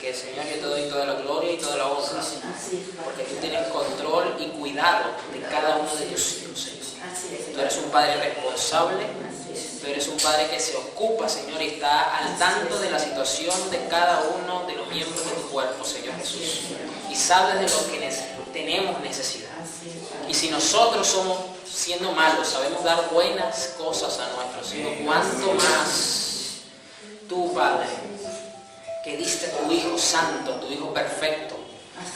que Señor, yo te doy toda la gloria y toda la honra, porque tú tienes control y cuidado de cada uno de tus hijos, Señor. Tú eres un Padre responsable, tú eres un Padre que se ocupa, Señor, y está al tanto de la situación de cada uno de los miembros de tu cuerpo, Señor Jesús, y sabes de lo que tenemos necesidad. Y si nosotros somos, siendo malos, sabemos dar buenas cosas a nuestros hijos, ¿cuánto más tú, Padre, que diste a tu Hijo Santo, a tu Hijo perfecto,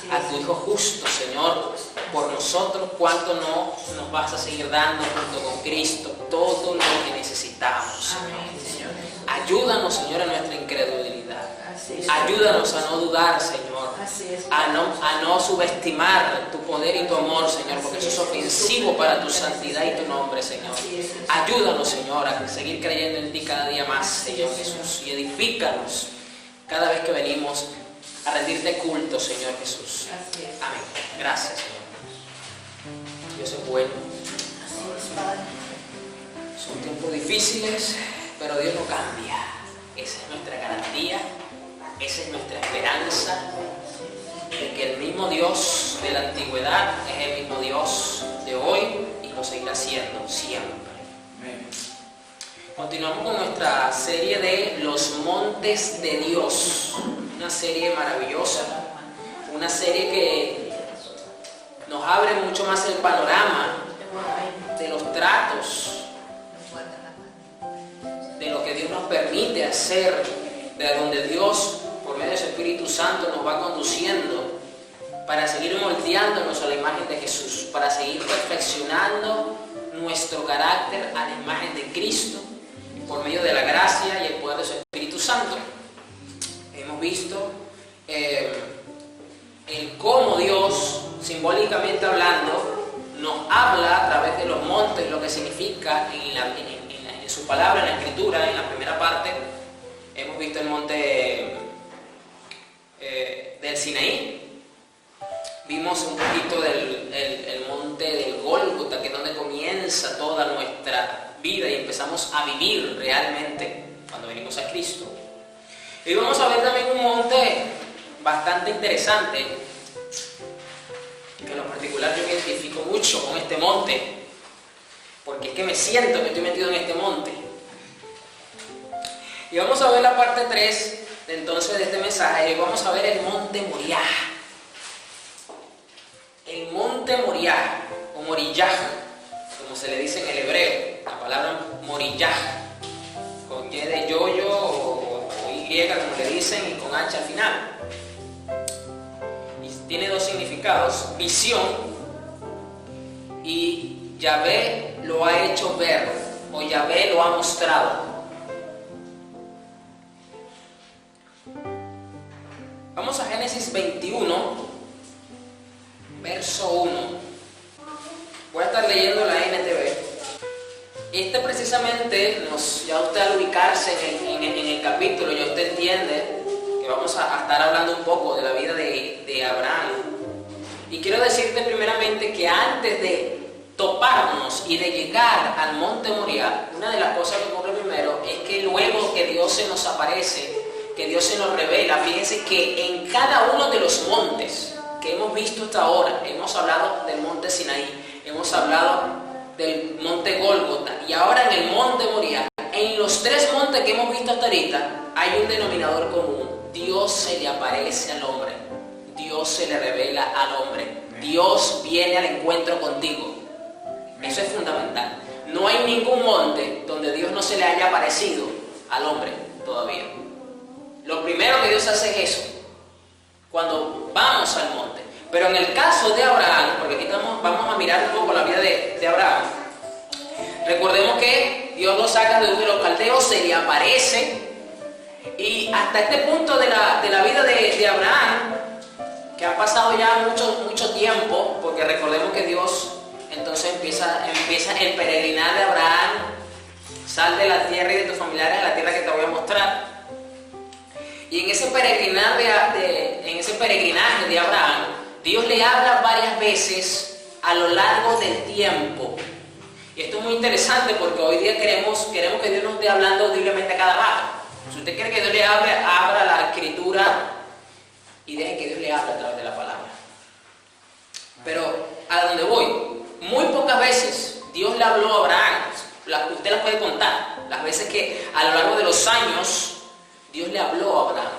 a tu Hijo justo, Señor, por nosotros, cuánto no nos vas a seguir dando junto con Cristo todo lo que necesitamos, Señor. Ayúdanos, Señor, en nuestra incredulidad. Ayúdanos a no dudar, Señor, a no subestimar tu poder y tu amor, Señor, porque eso es ofensivo para tu santidad y tu nombre, Señor. Ayúdanos, Señor, a seguir creyendo en ti cada día más, Señor Jesús, y edifícanos cada vez que venimos a rendirte culto, Señor Jesús. Amén. Gracias, Señor. Dios es bueno. Son tiempos difíciles, pero Dios no cambia. Esa es nuestra garantía, esa es nuestra esperanza, de que el mismo Dios de la antigüedad es el mismo Dios de hoy y lo seguirá siendo siempre. Continuamos con nuestra serie de Los Montes de Dios, una serie maravillosa, una serie que nos abre mucho más el panorama de los tratos, de lo que Dios nos permite hacer, de donde Dios, por medio de su Espíritu Santo, nos va conduciendo para seguir moldeándonos a la imagen de Jesús, para seguir perfeccionando nuestro carácter a la imagen de Cristo, por medio de la gracia y el poder de su Espíritu Santo. Hemos visto el cómo Dios, simbólicamente hablando, nos habla a través de los montes, lo que significa en su palabra, en la Escritura, en la primera parte. Hemos visto el monte del Sinaí, vimos un poquito el monte del Gólgota, que es donde comienza toda nuestra vida y empezamos a vivir realmente cuando venimos a Cristo. Y vamos a ver también un monte bastante interesante, que en lo particular yo me identifico mucho con este monte, porque es que me siento que estoy metido en este monte. Y vamos a ver la parte 3 entonces de este mensaje, y vamos a ver el monte Moriah. El monte Moriah, o Moriyah, como se le dice en el hebreo, la palabra Moriyah, con Y de yoyo o Y, como le dicen, y con H al final. Y tiene dos significados: visión, y Yahvé lo ha hecho ver, o Yahvé lo ha mostrado. Vamos a Génesis 21, verso 1. Voy a estar leyendo la NTV. Precisamente, ya usted al ubicarse en el capítulo, ya usted entiende que vamos a estar hablando un poco de la vida de Abraham. Y quiero decirte primeramente que antes de toparnos y de llegar al monte Moriah, una de las cosas que ocurre primero es que luego que Dios se nos aparece, que Dios se nos revela, fíjense que en cada uno de los montes que hemos visto hasta ahora, hemos hablado del monte Sinaí, hemos hablado del monte Gólgota y ahora en el monte Moriah, en los tres montes que hemos visto hasta ahorita, hay un denominador común: Dios se le aparece al hombre, Dios se le revela al hombre, Dios viene al encuentro contigo. Eso es fundamental. No hay ningún monte donde Dios no se le haya aparecido al hombre todavía. Lo primero que Dios hace es eso, cuando vamos al monte. Pero en el caso de Abraham, porque aquí vamos a mirar un poco la vida de Abraham, recordemos que Dios lo saca de los caldeos, se le aparece, y hasta este punto de la vida de Abraham, que ha pasado ya mucho tiempo, porque recordemos que Dios entonces empieza el peregrinar de Abraham: sal de la tierra y de tus familiares a la tierra que te voy a mostrar. Y en ese peregrinaje de Abraham, Dios le habla varias veces a lo largo del tiempo. Y esto es muy interesante porque hoy día queremos que Dios nos esté hablando audiblemente a cada rato. Si usted quiere que Dios le abra la escritura usted las puede contar, las veces que a lo largo de los años Dios le habló a Abraham.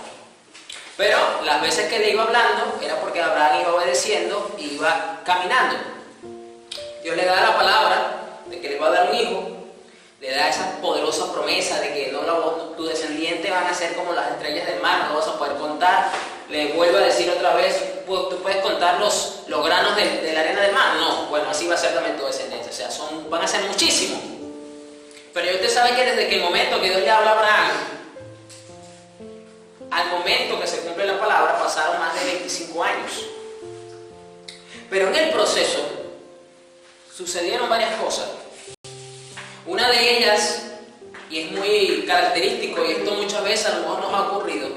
Pero las veces que le iba hablando era porque Abraham iba obedeciendo y iba caminando. Dios le da la palabra de que le va a dar un hijo, le da esa poderosa promesa de que tu descendiente van a ser como las estrellas del mar, no vas a poder contar. Le vuelvo a decir otra vez, ¿tú puedes contar los granos de la arena del mar? No, bueno, así va a ser también tu descendencia, o sea, van a ser muchísimos. Pero usted sabe que desde que el momento que Dios le habla a Abraham, al momento que se cumple la palabra, pasaron más de 25 años. Pero en el proceso sucedieron varias cosas. Una de ellas, y es muy característico, y esto muchas veces a lo mejor nos ha ocurrido,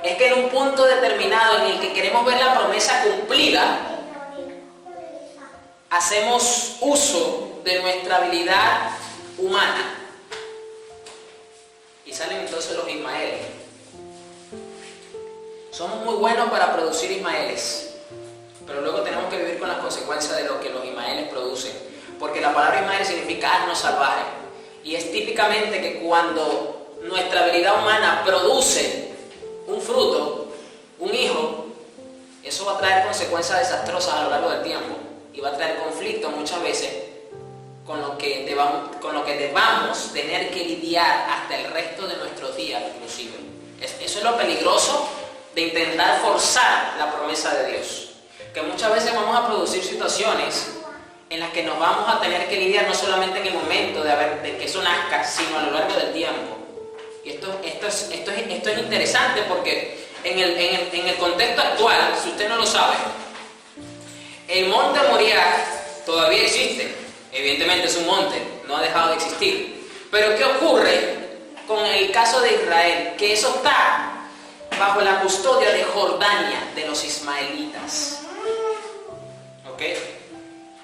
es que en un punto determinado en el que queremos ver la promesa cumplida, hacemos uso de nuestra habilidad humana. Y salen entonces los Ismaeles. Somos muy buenos para producir Ismaeles, pero luego tenemos que vivir con las consecuencias de lo que los Ismaeles producen. Porque la palabra Ismael significa asno salvaje. Y es típicamente que cuando nuestra habilidad humana produce un fruto, un hijo, eso va a traer consecuencias desastrosas a lo largo del tiempo. Y va a traer conflictos muchas veces con lo que debamos tener que lidiar hasta el resto de nuestros días inclusive. Eso es lo peligroso de intentar forzar la promesa de Dios. Que muchas veces vamos a producir situaciones en las que nos vamos a tener que lidiar no solamente en el momento de que eso nazca, sino a lo largo del tiempo. Y esto es interesante porque en el contexto actual, si usted no lo sabe, el monte Moriah todavía existe. Evidentemente es un monte, no ha dejado de existir. Pero ¿qué ocurre con el caso de Israel? Que eso está bajo la custodia de Jordania, de los ismaelitas. ¿Ok?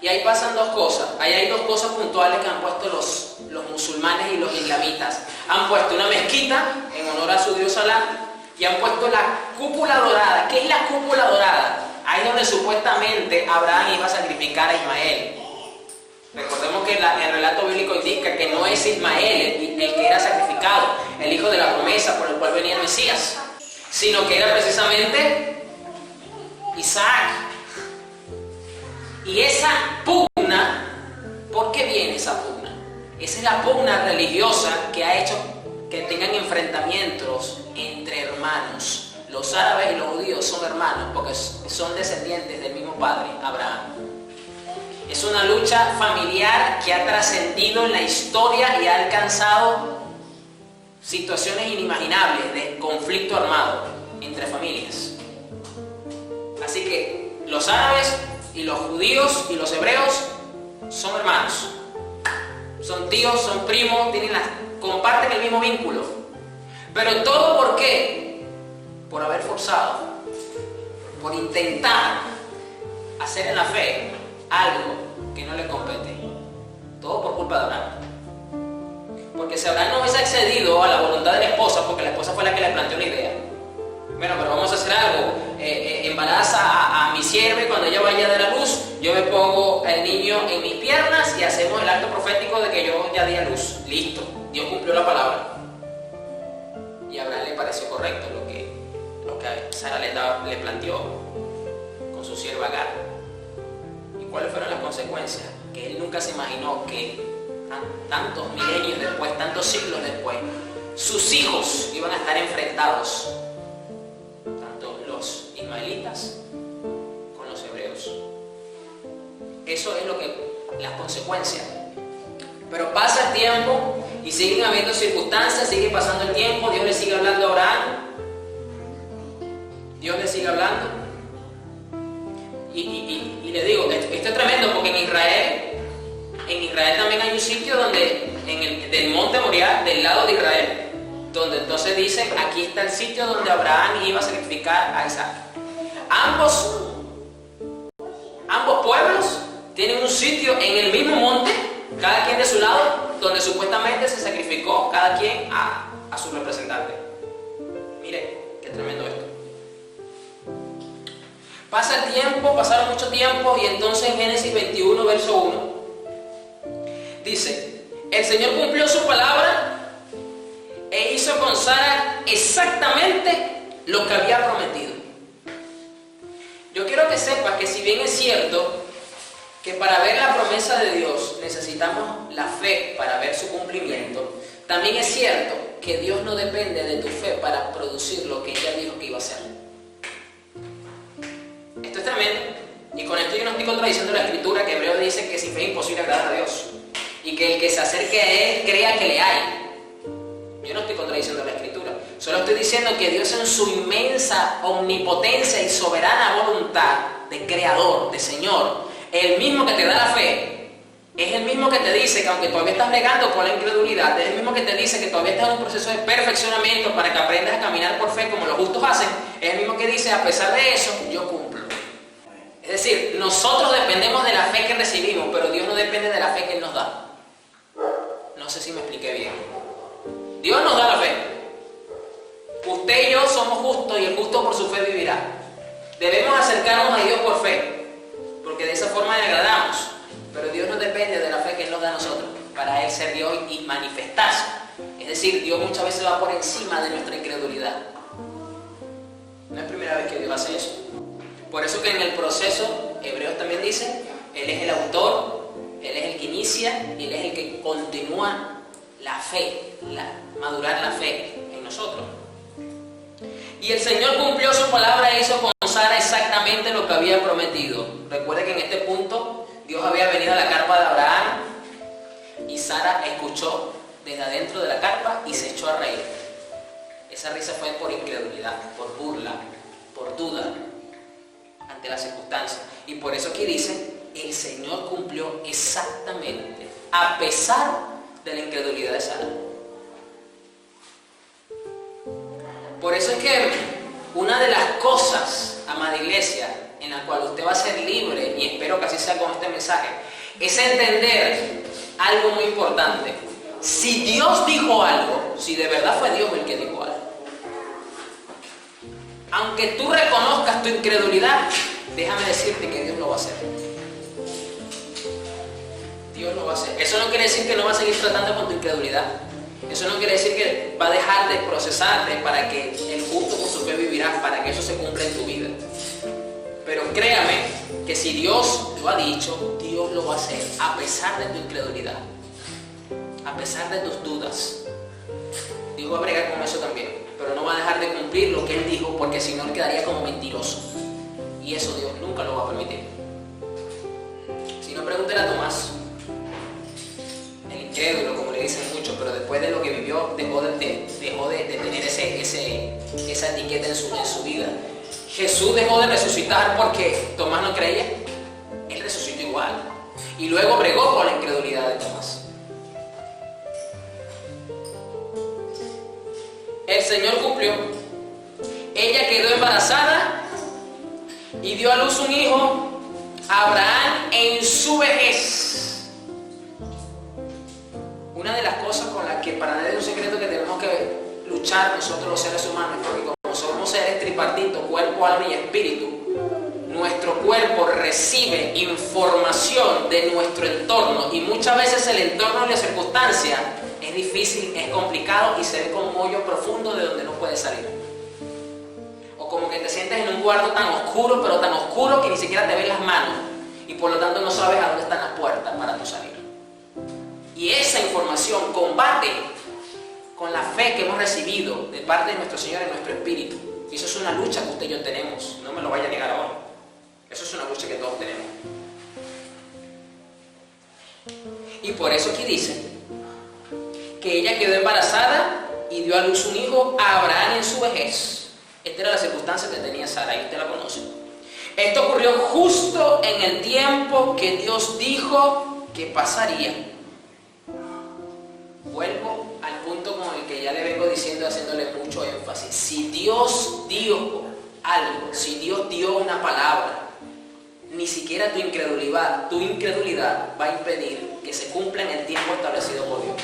Y ahí pasan dos cosas. Ahí hay dos cosas puntuales que han puesto los musulmanes y los islamitas. Han puesto una mezquita en honor a su dios Alá y han puesto la cúpula dorada. ¿Qué es la cúpula dorada? Ahí es donde supuestamente Abraham iba a sacrificar a Ismael. Recordemos que el relato bíblico indica que no es Ismael el que era sacrificado, el hijo de la promesa por el cual venía el Mesías, sino que era precisamente Isaac. Y esa pugna, ¿por qué viene esa pugna? Esa es la pugna religiosa que ha hecho que tengan enfrentamientos entre hermanos. Los árabes y los judíos son hermanos porque son descendientes del mismo padre, Abraham. Es una lucha familiar que ha trascendido en la historia y ha alcanzado situaciones inimaginables de conflicto armado entre familias. Así que los árabes y los judíos y los hebreos son hermanos, son tíos, son primos, comparten el mismo vínculo. Pero todo ¿por qué? Por haber forzado, por intentar hacer en la fe algo que no le compete. Todo por culpa de Abraham. Porque si Abraham no hubiese accedido a la voluntad de la esposa, porque la esposa fue la que le planteó la idea, bueno, pero vamos a hacer algo, embaraza a mi sierva y cuando ella vaya a dar a luz, yo me pongo el niño en mis piernas y hacemos el acto profético de que yo ya di a luz. Listo, Dios cumplió la palabra. Y a Abraham le pareció correcto lo que Sara le planteó con su sierva Agar. ¿Y cuáles fueron las consecuencias? Que él nunca se imaginó que tantos milenios después, tantos siglos después, sus hijos iban a estar enfrentados, tanto los ismaelitas con los hebreos. Eso es las consecuencias. Pero pasa el tiempo y siguen habiendo circunstancias, sigue pasando el tiempo, Dios le sigue hablando a Abraham, Dios le sigue hablando. Y le digo, esto es tremendo porque en Israel también hay un sitio donde, del monte Moriah, del lado de Israel, donde entonces dicen, aquí está el sitio donde Abraham iba a sacrificar a Isaac. Ambos pueblos tienen un sitio en el mismo monte, cada quien de su lado, donde supuestamente se sacrificó cada quien a su representante. Mire, qué tremendo esto. Pasa el tiempo, pasaron mucho tiempo, y entonces en Génesis 21, verso 1, dice: el Señor cumplió su palabra e hizo con Sara exactamente lo que había prometido. Yo quiero que sepas que si bien es cierto que para ver la promesa de Dios necesitamos la fe para ver su cumplimiento, también es cierto que Dios no depende de tu fe para producir lo que ella dijo que iba a hacer. Esto es tremendo. Y con esto yo no estoy contradiciendo la Escritura, que Hebreos dice que sin fe es imposible agradar a Dios. Y que el que se acerque a Él crea que le hay. Yo no estoy contradiciendo la Escritura. Solo estoy diciendo que Dios en su inmensa omnipotencia y soberana voluntad de Creador, de Señor, el mismo que te da la fe, es el mismo que te dice que aunque todavía estás bregando con la incredulidad, es el mismo que te dice que todavía estás en un proceso de perfeccionamiento para que aprendas a caminar por fe como los justos hacen, es el mismo que dice, a pesar de eso, yo cumplo. Es decir, nosotros dependemos de la fe que recibimos, pero Dios no depende de la fe que Él nos da. No sé si me expliqué bien. Dios nos da la fe. Usted y yo somos justos y el justo por su fe vivirá. Debemos acercarnos a Dios por fe, porque de esa forma le agradamos. Pero Dios no depende de la fe que Él nos da a nosotros para Él ser Dios y manifestarse. Es decir, Dios muchas veces va por encima de nuestra incredulidad. No es primera vez que Dios hace eso. Por eso que en el proceso, Hebreos también dice, Él es el autor, Él es el que inicia y Él es el que continúa la fe, madurar la fe en nosotros. Y el Señor cumplió su palabra e hizo con Sara exactamente lo que había prometido. Recuerde que en este punto Dios había venido a la carpa de Abraham y Sara escuchó desde adentro de la carpa y se echó a reír. Esa risa fue por incredulidad, por burla, por duda ante las circunstancias. Y por eso aquí dice, el Señor cumplió exactamente, a pesar de la incredulidad de Sara. Por eso es que una de las cosas, amada iglesia, en la cual usted va a ser libre, y espero que así sea con este mensaje, es entender algo muy importante. Si Dios dijo algo, si de verdad fue Dios el que dijo algo, aunque tú reconozcas tu incredulidad, déjame decirte que Dios lo va a hacer. Dios lo va a hacer. Eso no quiere decir que no va a seguir tratando con tu incredulidad. Eso no quiere decir que va a dejar de procesarte para que el justo por su fe vivirá, para que eso se cumpla en tu vida. Pero créame que si Dios lo ha dicho, Dios lo va a hacer, a pesar de tu incredulidad, a pesar de tus dudas. Dios va a bregar con eso también, pero no va a dejar de cumplir lo que Él dijo, porque si no, Él quedaría como mentiroso. Y eso Dios nunca lo va a permitir. Si no, pregúntale a Tomás, el incrédulo, como le dicen mucho, pero después de lo que vivió, dejó de tener esa etiqueta en su vida. Jesús dejó de resucitar porque Tomás no creía. Él resucitó igual. Y luego bregó con la incredulidad de Tomás. El Señor cumplió. Ella quedó embarazada y dio a luz un hijo a Abraham en su vejez. Una de las cosas con las que para nadie es un secreto que tenemos que luchar nosotros los seres humanos, porque como somos seres tripartitos, cuerpo, alma y espíritu, nuestro cuerpo recibe información de nuestro entorno y muchas veces el entorno y la circunstancia es difícil, es complicado y se ve como un hoyo profundo de donde no puedes salir. O como que te sientes en un cuarto tan oscuro, pero tan oscuro que ni siquiera te ven las manos y por lo tanto no sabes a dónde están las puertas para tu salir. Y esa información combate con la fe que hemos recibido de parte de nuestro Señor en nuestro espíritu. Y eso es una lucha que usted y yo tenemos, no me lo vaya a negar ahora. Eso es una lucha que todos tenemos. Y por eso aquí dice que ella quedó embarazada y dio a luz un hijo a Abraham en su vejez. Esta era la circunstancia que tenía Sara, y usted la conoce. Esto ocurrió justo en el tiempo que Dios dijo que pasaría. Vuelvo al punto con el que ya le vengo diciendo, haciéndole mucho énfasis. Si Dios dijo algo, si Dios dio una palabra, ni siquiera tu incredulidad va a impedir que se cumpla en el tiempo establecido por Dios.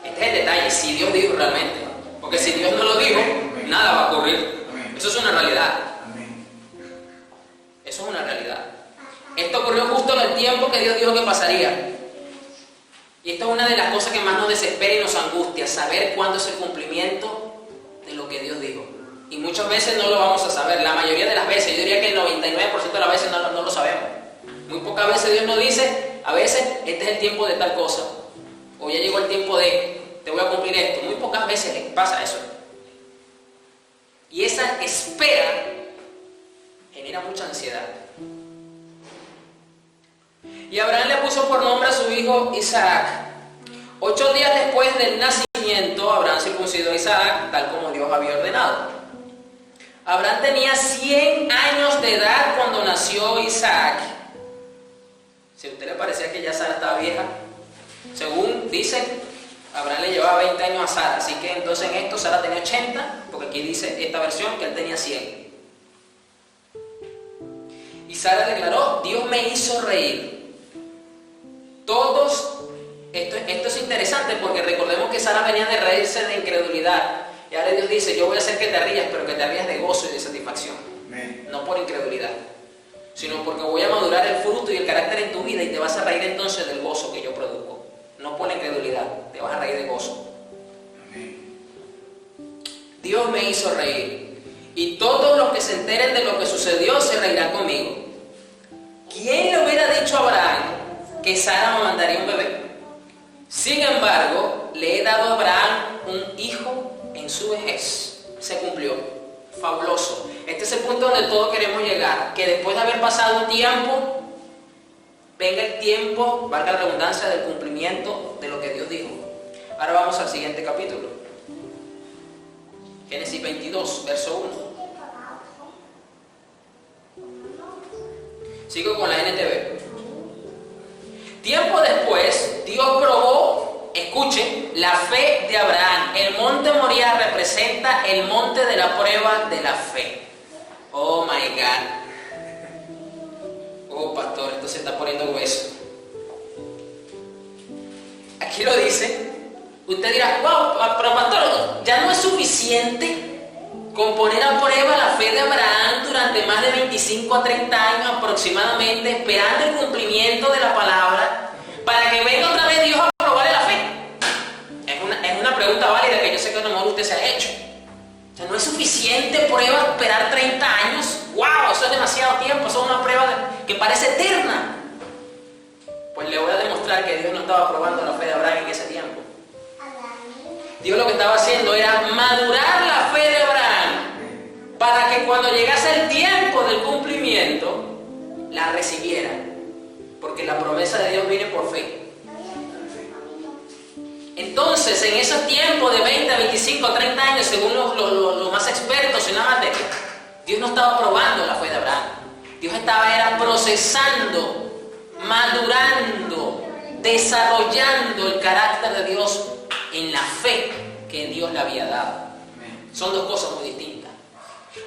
Este es el detalle, si Dios dijo realmente. Porque si Dios no lo dijo, nada va a ocurrir. Eso es una realidad. Eso es una realidad. Esto ocurrió justo en el tiempo que Dios dijo que pasaría. Y esto es una de las cosas que más nos desespera y nos angustia, saber cuándo es el cumplimiento de lo que Dios dijo. Y muchas veces no lo vamos a saber, la mayoría de las veces, yo diría que el 99% de las veces no lo sabemos. Muy pocas veces Dios nos dice, a veces, este es el tiempo de tal cosa, o ya llegó el tiempo de, te voy a cumplir esto. Muy pocas veces le pasa eso. Y esa espera genera mucha ansiedad. Y Abraham le puso por nombre a su hijo Isaac. 8 días después del nacimiento, Abraham circuncidó a Isaac, tal como Dios había ordenado. Abraham tenía 100 años de edad cuando nació Isaac. Si a usted le parecía que ya Sara estaba vieja, según dicen, Abraham le llevaba 20 años a Sara, así que entonces en esto Sara tenía 80, porque aquí dice esta versión que él tenía 100. Y Sara declaró, Dios me hizo reír. Esto es interesante porque recordemos que Sara venía de reírse de incredulidad. Y ahora Dios dice, yo voy a hacer que te rías, pero que te rías de gozo y de satisfacción. Amén. No por incredulidad, sino porque voy a madurar el fruto y el carácter en tu vida y te vas a reír entonces del gozo que yo produzco. No por la incredulidad, te vas a reír de gozo. Amén. Dios me hizo reír. Y todos los que se enteren de lo que sucedió se reirán conmigo. ¿Quién le hubiera dicho a Abraham que Sara me mandaría un bebé? Sin embargo, le he dado a Abraham un hijo en su vejez. Se cumplió. Fabuloso. Este es el punto donde todos queremos llegar. Que después de haber pasado un tiempo, venga el tiempo, valga la redundancia, del cumplimiento de lo que Dios dijo. Ahora vamos al siguiente capítulo. Génesis 22, verso 1. Sigo con la NTV. Tiempo después, Dios probó, escuchen, la fe de Abraham. El monte Moriah representa el monte de la prueba de la fe. Oh my God. Oh pastor, esto se está poniendo grueso. Aquí lo dice. Usted dirá, wow, pero pastor, ya no es suficiente con poner a prueba la fe de Abraham durante más de 25 a 30 años aproximadamente, esperando el cumplimiento de la palabra, para que venga otra vez Dios a probarle la fe. Es una pregunta válida que yo sé que a lo mejor usted se ha hecho. O sea, no es suficiente prueba esperar 30 años. ¡Wow! Eso es demasiado tiempo, eso es una prueba que parece eterna. Pues le voy a demostrar que Dios no estaba probando la fe de Abraham en ese tiempo. Dios lo que estaba haciendo era madurar la fe de Abraham para que cuando llegase el tiempo del cumplimiento la recibiera, porque la promesa de Dios viene por fe. Entonces, en esos tiempos de 20, 25, 30 años, según los más expertos en la materia, Dios no estaba probando la fe de Abraham. Dios era procesando, madurando, desarrollando el carácter de Dios en la fe que Dios le había dado. Son dos cosas muy distintas.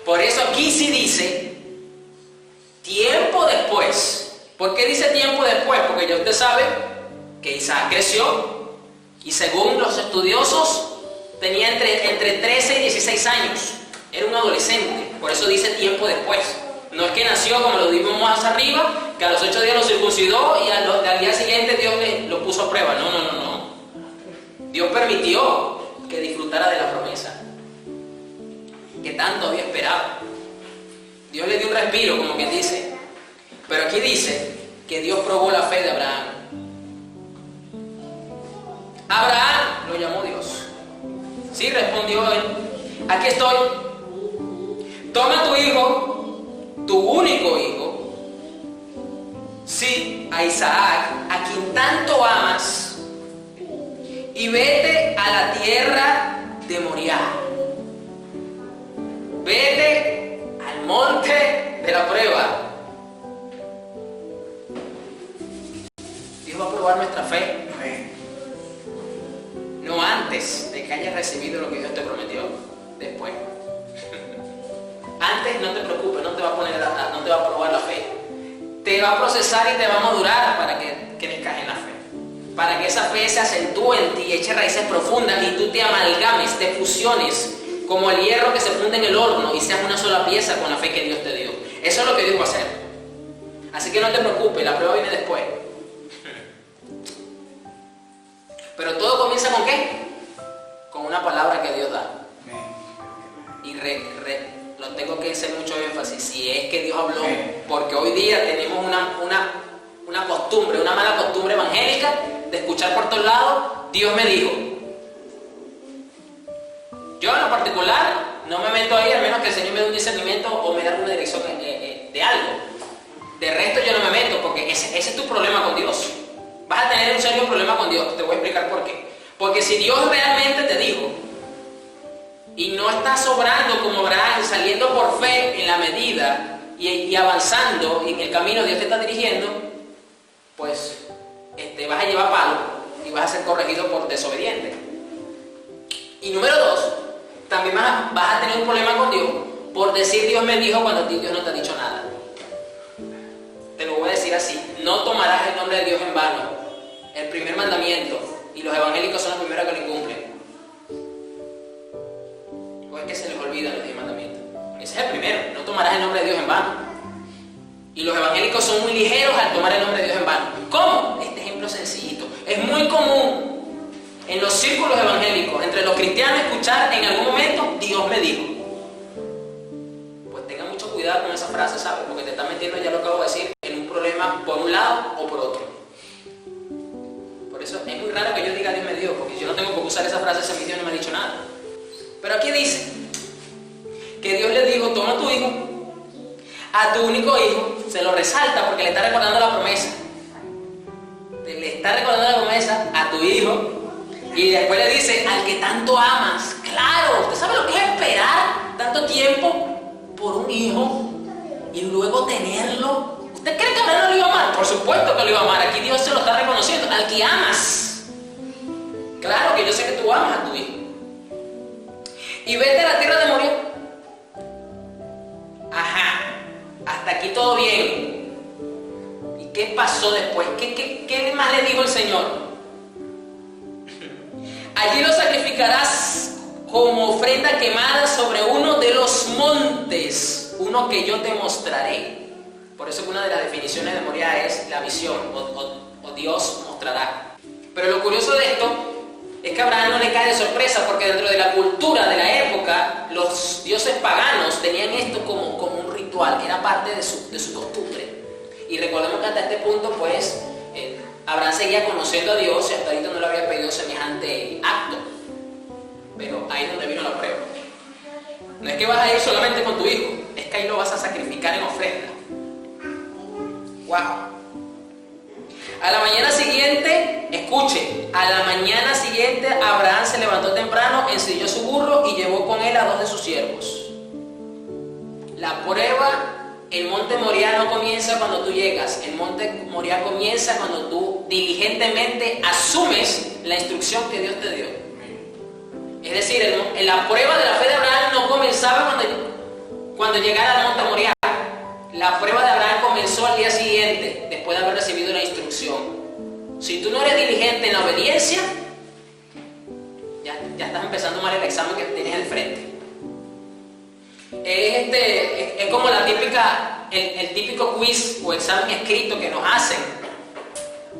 Por eso aquí sí dice tiempo después. ¿Por qué dice tiempo después? Porque ya usted sabe que Isaac creció y según los estudiosos tenía entre 13 y 16 años. Era un adolescente. Por eso dice tiempo después. No es que nació como lo vimos más arriba, que a los 8 días lo circuncidó y al día siguiente Dios lo puso a prueba. No. Dios permitió que disfrutara de la promesa que tanto había esperado. Dios le dio un respiro, como quien dice. Pero aquí dice que Dios probó la fe de Abraham. Abraham lo llamó Dios. Sí, respondió él. Aquí estoy. Toma tu hijo, tu único hijo, sí, a Isaac, a quien tanto amas, y vete a la tierra de Moriah. Vete al monte de la prueba. Dios va a probar nuestra fe. No antes de que hayas recibido lo que Dios te prometió. Después. Antes no te preocupes, no te va a probar la fe. Te va a procesar y te va a madurar para que crezcas en la fe. Para que esa fe se acentúe en ti, eche raíces profundas y tú te amalgames, te fusiones como el hierro que se funde en el horno y seas una sola pieza con la fe que Dios te dio. Eso es lo que Dios va a hacer. Así que no te preocupes, la prueba viene después. Pero todo comienza ¿con qué? Con una palabra que Dios da. Y lo tengo que hacer mucho énfasis, si es que Dios habló, porque hoy día tenemos una costumbre, una mala costumbre evangélica de escuchar por todos lados, Dios me dijo. Yo en lo particular no me meto ahí, al menos que el Señor me dé un discernimiento o me dé una dirección de algo. De resto yo no me meto, porque ese es tu problema con Dios. Vas a tener un serio problema con Dios, te voy a explicar por qué. Porque si Dios realmente te dijo, y no estás obrando como Abraham, saliendo por fe en la medida y avanzando en el camino que Dios te está dirigiendo, pues vas a llevar palo y vas a ser corregido por desobediente. Y número 2, también vas a tener un problema con Dios por decir Dios me dijo cuando Dios no te ha dicho nada. Te lo voy a decir así: no tomarás el nombre de Dios en vano. El primer mandamiento, y los evangélicos son los primeros que lo incumplen. ¿O es que se les olvidan los 10 mandamientos? Ese es el primero: no tomarás el nombre de Dios en vano. Y los evangélicos son muy ligeros al tomar el nombre de Dios en vano. ¿Cómo? Este ejemplo sencillito. Es muy común en los círculos evangélicos, entre los cristianos, escuchar en algún momento Dios me dijo. Pues tenga mucho cuidado con esa frase, ¿sabes? Porque te está metiendo, ya lo acabo de decir, en un problema por un lado o por otro. Por eso es muy raro que yo diga Dios me dijo, porque yo no tengo por qué usar esa frase si Dios no me ha dicho nada. Pero aquí dice que Dios le dijo: toma a tu hijo, a tu único hijo. Se lo resalta porque le está recordando la promesa. Le está recordando la promesa a tu hijo. Y después le dice: al que tanto amas. Claro, ¿usted sabe lo que es esperar tanto tiempo por un hijo y luego tenerlo? ¿Usted cree que Abraham no lo iba a amar? Por supuesto que lo iba a amar. Aquí Dios se lo está reconociendo: al que amas. Claro que yo sé que tú amas a tu hijo. Y vete a la tierra de Moriah. Ajá, hasta aquí todo bien. ¿Y qué pasó después? ¿Qué más le dijo el Señor? Allí lo sacrificarás como ofrenda quemada sobre uno de los montes, uno que yo te mostraré. Por eso que una de las definiciones de Moriah es la visión, o Dios mostrará. Pero lo curioso de esto es que a Abraham no le cae de sorpresa, porque dentro de la cultura de la época, los dioses paganos tenían esto como un ritual, era parte de su costumbre. Y recordemos que hasta este punto, pues, Abraham seguía conociendo a Dios y hasta ahorita no le había pedido semejante acto. Pero ahí es donde vino la prueba. No es que vas a ir solamente con tu hijo, es que ahí lo vas a sacrificar en ofrenda. ¡Wow! A la mañana siguiente, escuche, a la mañana siguiente Abraham se levantó temprano, ensilló su burro y llevó con él a 2 de sus siervos. La prueba, el monte Moriah no comienza cuando tú llegas, el monte Moriah comienza cuando tú diligentemente asumes la instrucción que Dios te dio. Es decir, la prueba de la fe de Abraham no comenzaba cuando llegara al monte Moriah. La prueba de Abraham comenzó al día siguiente, después de haber recibido la instrucción. Si tú no eres diligente en la obediencia, ya estás empezando mal el examen que tienes al frente. Es como el típico quiz o examen escrito que nos hacen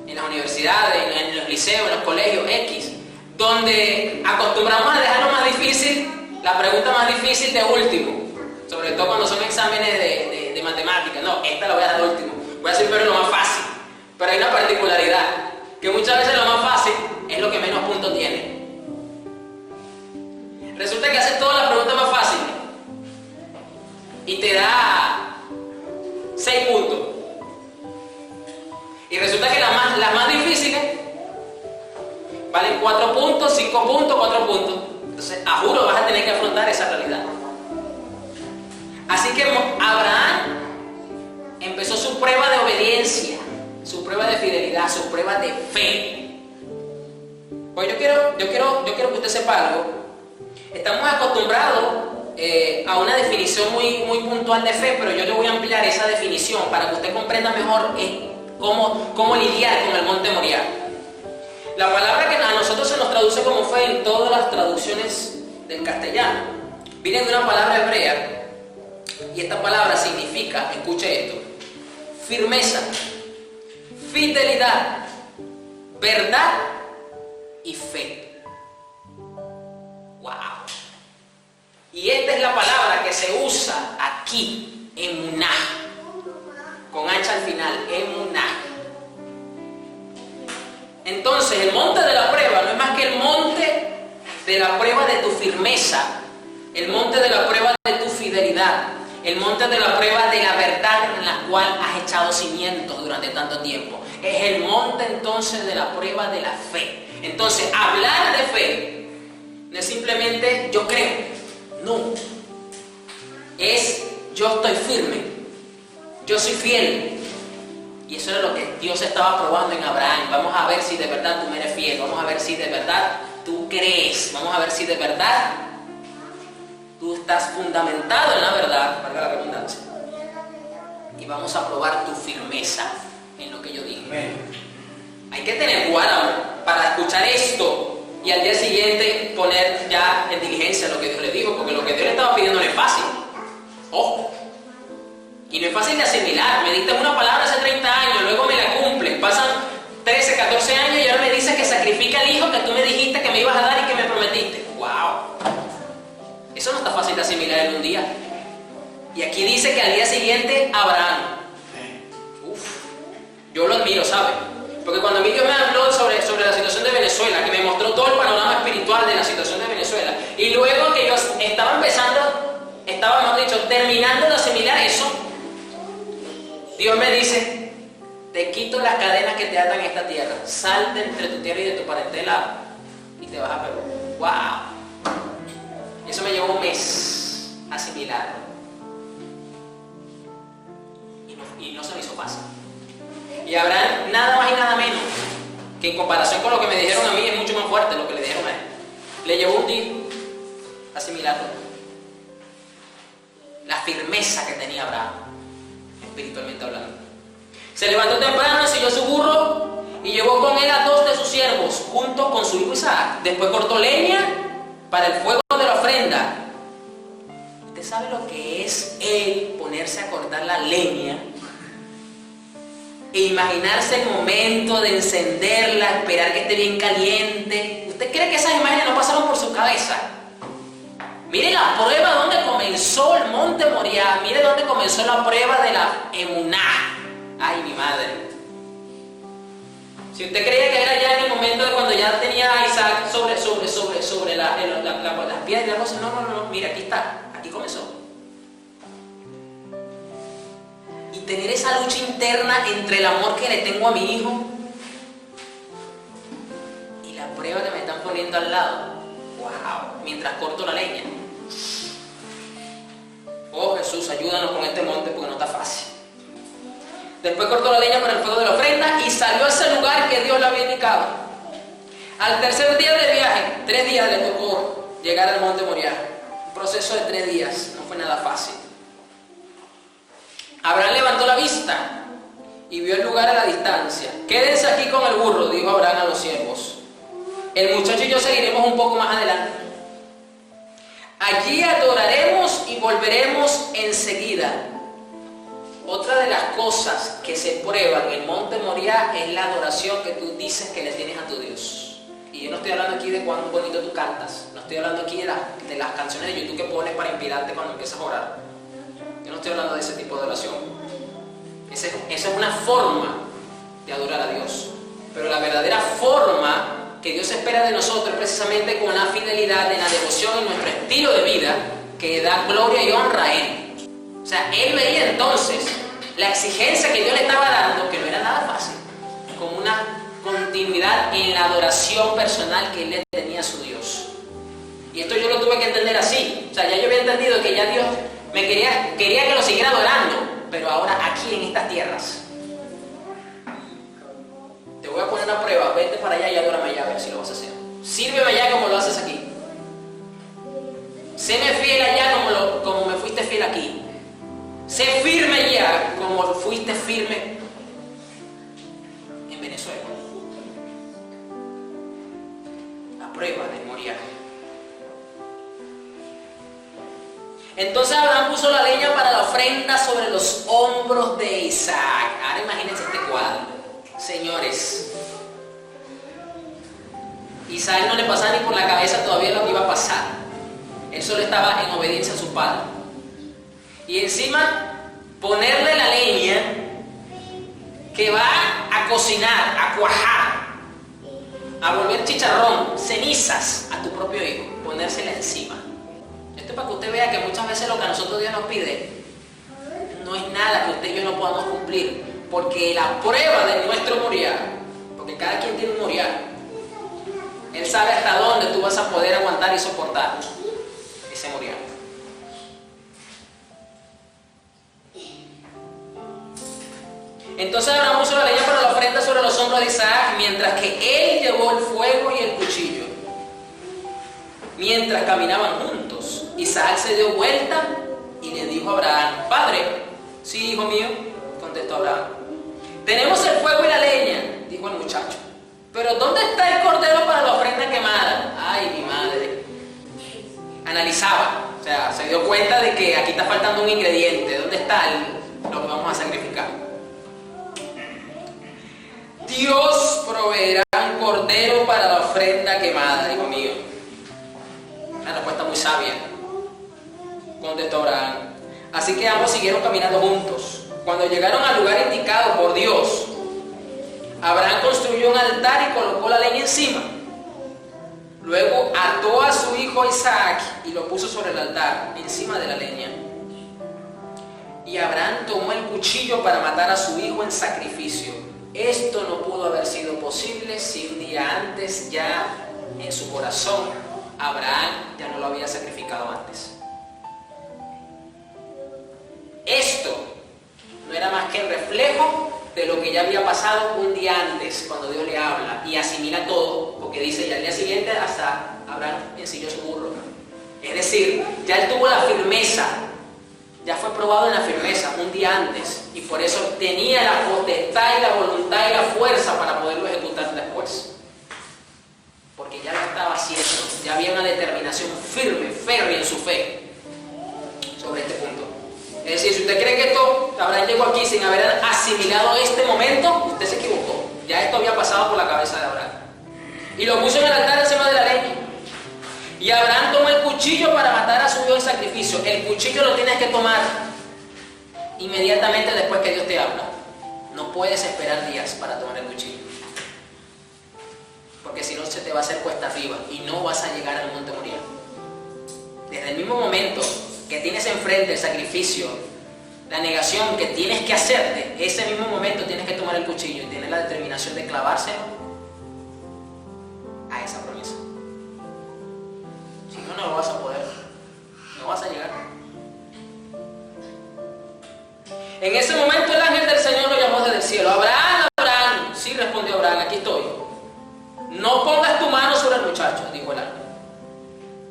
en las universidades, en los liceos, en los colegios X, donde acostumbramos a dejar lo más difícil, la pregunta más difícil de último, sobre todo cuando son exámenes de matemáticas. No, esta la voy a dar de último, voy a hacer primero lo más fácil. Pero hay una particularidad, que muchas veces lo más fácil es lo que menos puntos tiene. Resulta que haces todas las preguntas más fáciles y te da 6 puntos. Y resulta que las más difíciles valen 4 puntos, 5 puntos, 4 puntos. Entonces, a juro, vas a tener que afrontar esa realidad. Así que Abraham empezó su prueba de obediencia, su prueba de fidelidad, su prueba de fe. Pues yo quiero que usted sepa algo. Estamos acostumbrados a una definición muy puntual de fe, pero yo le voy a ampliar esa definición para que usted comprenda mejor cómo lidiar con el monte Moriah. La palabra que a nosotros se nos traduce como fe en todas las traducciones del castellano viene de una palabra hebrea, y esta palabra significa, escuche esto, firmeza, fidelidad, verdad y fe. ¡Wow! Y esta es la palabra que se usa aquí, emuná, con H al final, emuná. Entonces, el monte de la prueba no es más que el monte de la prueba de tu firmeza, el monte de la prueba de tu fidelidad, el monte de la prueba de la verdad en la cual has echado cimientos durante tanto tiempo. Es el monte entonces de la prueba de la fe. Entonces, hablar de fe no es simplemente yo creo, no. Es yo estoy firme, yo soy fiel. Y eso era lo que Dios estaba probando en Abraham. Vamos a ver si de verdad tú me eres fiel, vamos a ver si de verdad tú crees, vamos a ver si de verdad tú estás fundamentado en la verdad, valga la redundancia. Y vamos a probar tu firmeza en lo que yo dije. Hay que tener guarda para escuchar esto y al día siguiente poner ya en diligencia lo que Dios le dijo, porque lo que Dios le estaba pidiendo no es fácil. Ojo. Y no es fácil de asimilar. Me diste una palabra hace 30 años, luego me la cumplen. Pasan 13, 14 años y ahora me dices que sacrifique al hijo que tú me dijiste que me ibas a dar y que me prometiste. ¡Wow! Eso no está fácil de asimilar en un día. Y aquí dice que al día siguiente, Abraham. Yo lo admiro, ¿sabe? Porque cuando a mí Dios me habló sobre la situación de Venezuela, que me mostró todo el panorama espiritual de la situación de Venezuela, y luego que yo estaba mejor dicho, terminando de asimilar eso, Dios me dice, te quito las cadenas que te atan en esta tierra, salte entre tu tierra y de tu parentela y te vas a Perú. ¡Wow! Eso me llevó un mes asimilarlo. Y no se me hizo fácil. Y Abraham, nada más y nada menos, que en comparación con lo que me dijeron a mí, es mucho más fuerte lo que le dijeron a él. Le llevó un día asimilarlo. La firmeza que tenía Abraham, espiritualmente hablando. Se levantó temprano, ensilló su burro y llevó con él a 2 de sus siervos, junto con su hijo Isaac. Después cortó leña para el fuego de la ofrenda. ¿Usted sabe lo que es él ponerse a cortar la leña e imaginarse el momento de encenderla, esperar que esté bien caliente? ¿Usted cree que esas imágenes no pasaron por su cabeza? Mire la prueba donde comenzó el monte Moriah. Mire donde comenzó la prueba de la emuná. Ay, mi madre. Si usted creía que era ya en el momento de cuando ya tenía a Isaac sobre las piedras y la cosa, no, mira, aquí está, aquí comenzó. Y tener esa lucha interna entre el amor que le tengo a mi hijo y la prueba que me están poniendo al lado. Wow, mientras corto la leña. Oh Jesús, ayúdanos con este monte porque no está fácil. Después cortó la leña para el fuego de la ofrenda y salió a ese lugar que Dios le había indicado. Al tercer día de viaje, 3 días le tocó llegar al monte Moriah. Un proceso de 3 días, no fue nada fácil. Abraham levantó la vista y vio el lugar a la distancia. Quédense aquí con el burro, dijo Abraham a los siervos. El muchacho y yo seguiremos un poco más adelante. Allí adoraremos y volveremos enseguida. Otra de las cosas que se prueban en el monte Moriah es la adoración que tú dices que le tienes a tu Dios. Y yo no estoy hablando aquí de cuán bonito tú cantas. No estoy hablando aquí de las canciones de YouTube que pones para inspirarte cuando empiezas a orar. Yo no estoy hablando de ese tipo de oración. Esa es una forma de adorar a Dios. Pero la verdadera forma que Dios espera de nosotros precisamente con la fidelidad en la devoción y nuestro estilo de vida que da gloria y honra a Él. O sea, Él veía entonces la exigencia que Dios le estaba dando, que no era nada fácil, con una continuidad en la adoración personal que Él le tenía a su Dios. Y esto yo lo tuve que entender así. O sea, ya yo había entendido que ya Dios me quería que lo siguiera adorando, pero ahora aquí en estas tierras. Te voy a poner a prueba, vete para allá y adórame allá a ver si lo vas a hacer. Sírveme allá como lo haces aquí. Séme fiel allá como me fuiste fiel aquí. Sé firme allá como fuiste firme en Venezuela. La prueba de Moriah. Entonces Abraham puso la leña para la ofrenda sobre los hombros de Isaac. Ahora imagínense este cuadro. Señores, Isaac no le pasaba ni por la cabeza todavía lo que iba a pasar. Él solo estaba en obediencia a su padre. Y encima ponerle la leña que va a cocinar, a cuajar, a volver chicharrón, cenizas a tu propio hijo, ponérsela encima. Esto es para que usted vea que muchas veces lo que a nosotros Dios nos pide no es nada que usted y yo no podamos cumplir, porque la prueba de nuestro moriar, porque cada quien tiene un moriar, Él sabe hasta dónde tú vas a poder aguantar y soportar ese moriar. Entonces Abraham puso la leña para la ofrenda sobre los hombros de Isaac, mientras que él llevó el fuego y el cuchillo. Mientras caminaban juntos, Isaac se dio vuelta y le dijo a Abraham: Padre. Sí, hijo mío, contestó Abraham. Tenemos el fuego y la leña, dijo el muchacho. Pero ¿dónde está el cordero para la ofrenda quemada? Ay, mi madre. Analizaba, o sea, se dio cuenta de que aquí está faltando un ingrediente. ¿Dónde está lo que vamos a sacrificar? Dios proveerá un cordero para la ofrenda quemada, hijo mío. Una respuesta muy sabia, contestó Abraham. Así que ambos siguieron caminando juntos. Cuando llegaron al lugar indicado por Dios, Abraham construyó un altar y colocó la leña encima. Luego ató a su hijo Isaac y lo puso sobre el altar, encima de la leña. Y Abraham tomó el cuchillo para matar a su hijo en sacrificio. Esto no pudo haber sido posible si un día antes ya en su corazón Abraham ya no lo había sacrificado antes. Esto no era más que el reflejo de lo que ya había pasado un día antes, cuando Dios le habla y asimila todo, porque dice, ya al día siguiente hasta Abraham ensilló su burro. Es decir, ya él tuvo la firmeza, ya fue probado en la firmeza un día antes, y por eso tenía la potestad y la voluntad y la fuerza para poderlo ejecutar después. Porque ya lo estaba haciendo, ya había una determinación firme, férrea en su fe sobre este punto. Es decir, si usted cree que esto, Abraham llegó aquí sin haber asimilado este momento, usted se equivocó. Ya esto había pasado por la cabeza de Abraham. Y lo puso en el altar encima de la leña. Y Abraham tomó el cuchillo para matar a su hijo en sacrificio. El cuchillo lo tienes que tomar inmediatamente después que Dios te habla. No puedes esperar días para tomar el cuchillo. Porque si no se te va a hacer cuesta arriba y no vas a llegar al monte Moriah. Desde el mismo momento que tienes enfrente el sacrificio, la negación que tienes que hacerte, ese mismo momento tienes que tomar el cuchillo y tener la determinación de clavárselo a esa promesa. Si no, no lo vas a poder, no vas a llegar. En ese momento el ángel del Señor lo llamó desde el cielo: Abraham, Abraham. Sí, respondió Abraham, aquí estoy. No pongas tu mano sobre el muchacho, dijo el ángel.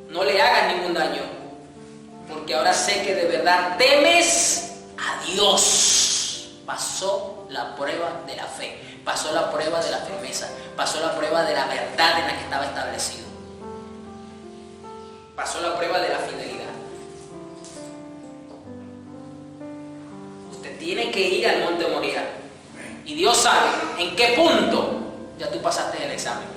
No le hagas ningún daño, porque ahora sé que de verdad temes a Dios. Pasó la prueba de la fe, pasó la prueba de la firmeza, pasó la prueba de la verdad en la que estaba establecido, pasó la prueba de la fidelidad. Usted tiene que ir al monte Moriah y Dios sabe en qué punto ya tú pasaste el examen.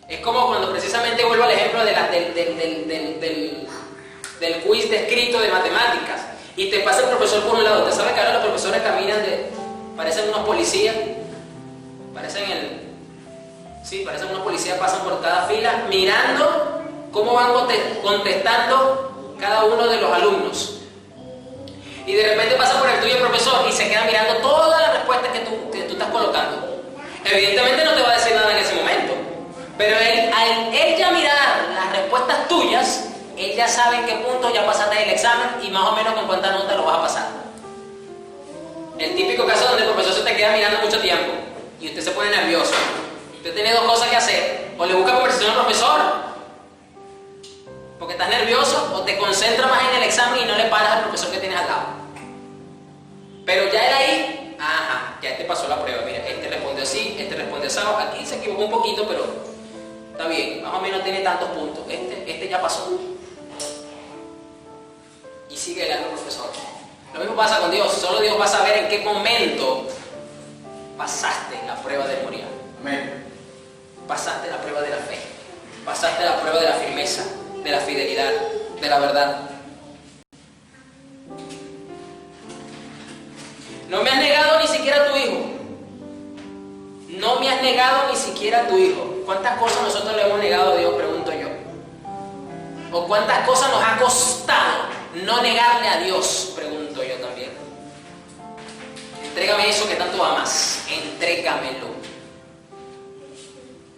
Es como cuando precisamente vuelvo al ejemplo de del quiz de escrito de matemáticas y te pasa el profesor por un lado. Usted sabe que ahora los profesores caminan parecen unos policías, parecen unos policías, pasan por cada fila mirando cómo van contestando cada uno de los alumnos. Y de repente pasa por el tuyo el profesor y se queda mirando todas las respuestas que tú estás colocando. Evidentemente no te va a decir nada en ese momento, pero al él ya mirar las respuestas tuyas, él ya sabe en qué punto ya pasaste el examen y más o menos con cuánta nota lo vas a pasar. El típico caso donde el profesor se te queda mirando mucho tiempo y usted se pone nervioso. Usted tiene dos cosas que hacer: o le busca conversación al profesor porque estás nervioso, o te concentras más en el examen y no le paras al profesor que tienes al lado. Pero ya él ahí, ya te pasó la prueba. Mira, este responde así, este responde así. Aquí se equivocó un poquito, pero está bien, más o menos tiene tantos puntos. Este ya pasó. Y sigue el profesor. Lo mismo pasa con Dios. Solo Dios va a saber en qué momento pasaste la prueba de Moría. Amén. Pasaste la prueba de la fe. Pasaste la prueba de la firmeza, de la fidelidad, de la verdad. No me has negado ni siquiera a tu hijo. No me has negado ni siquiera a tu hijo. ¿Cuántas cosas nosotros le hemos negado a Dios? Pregunto yo. ¿O cuántas cosas nos ha costado no negarle a Dios? Pregunto yo también. Entrégame eso que tanto amas. Entrégamelo.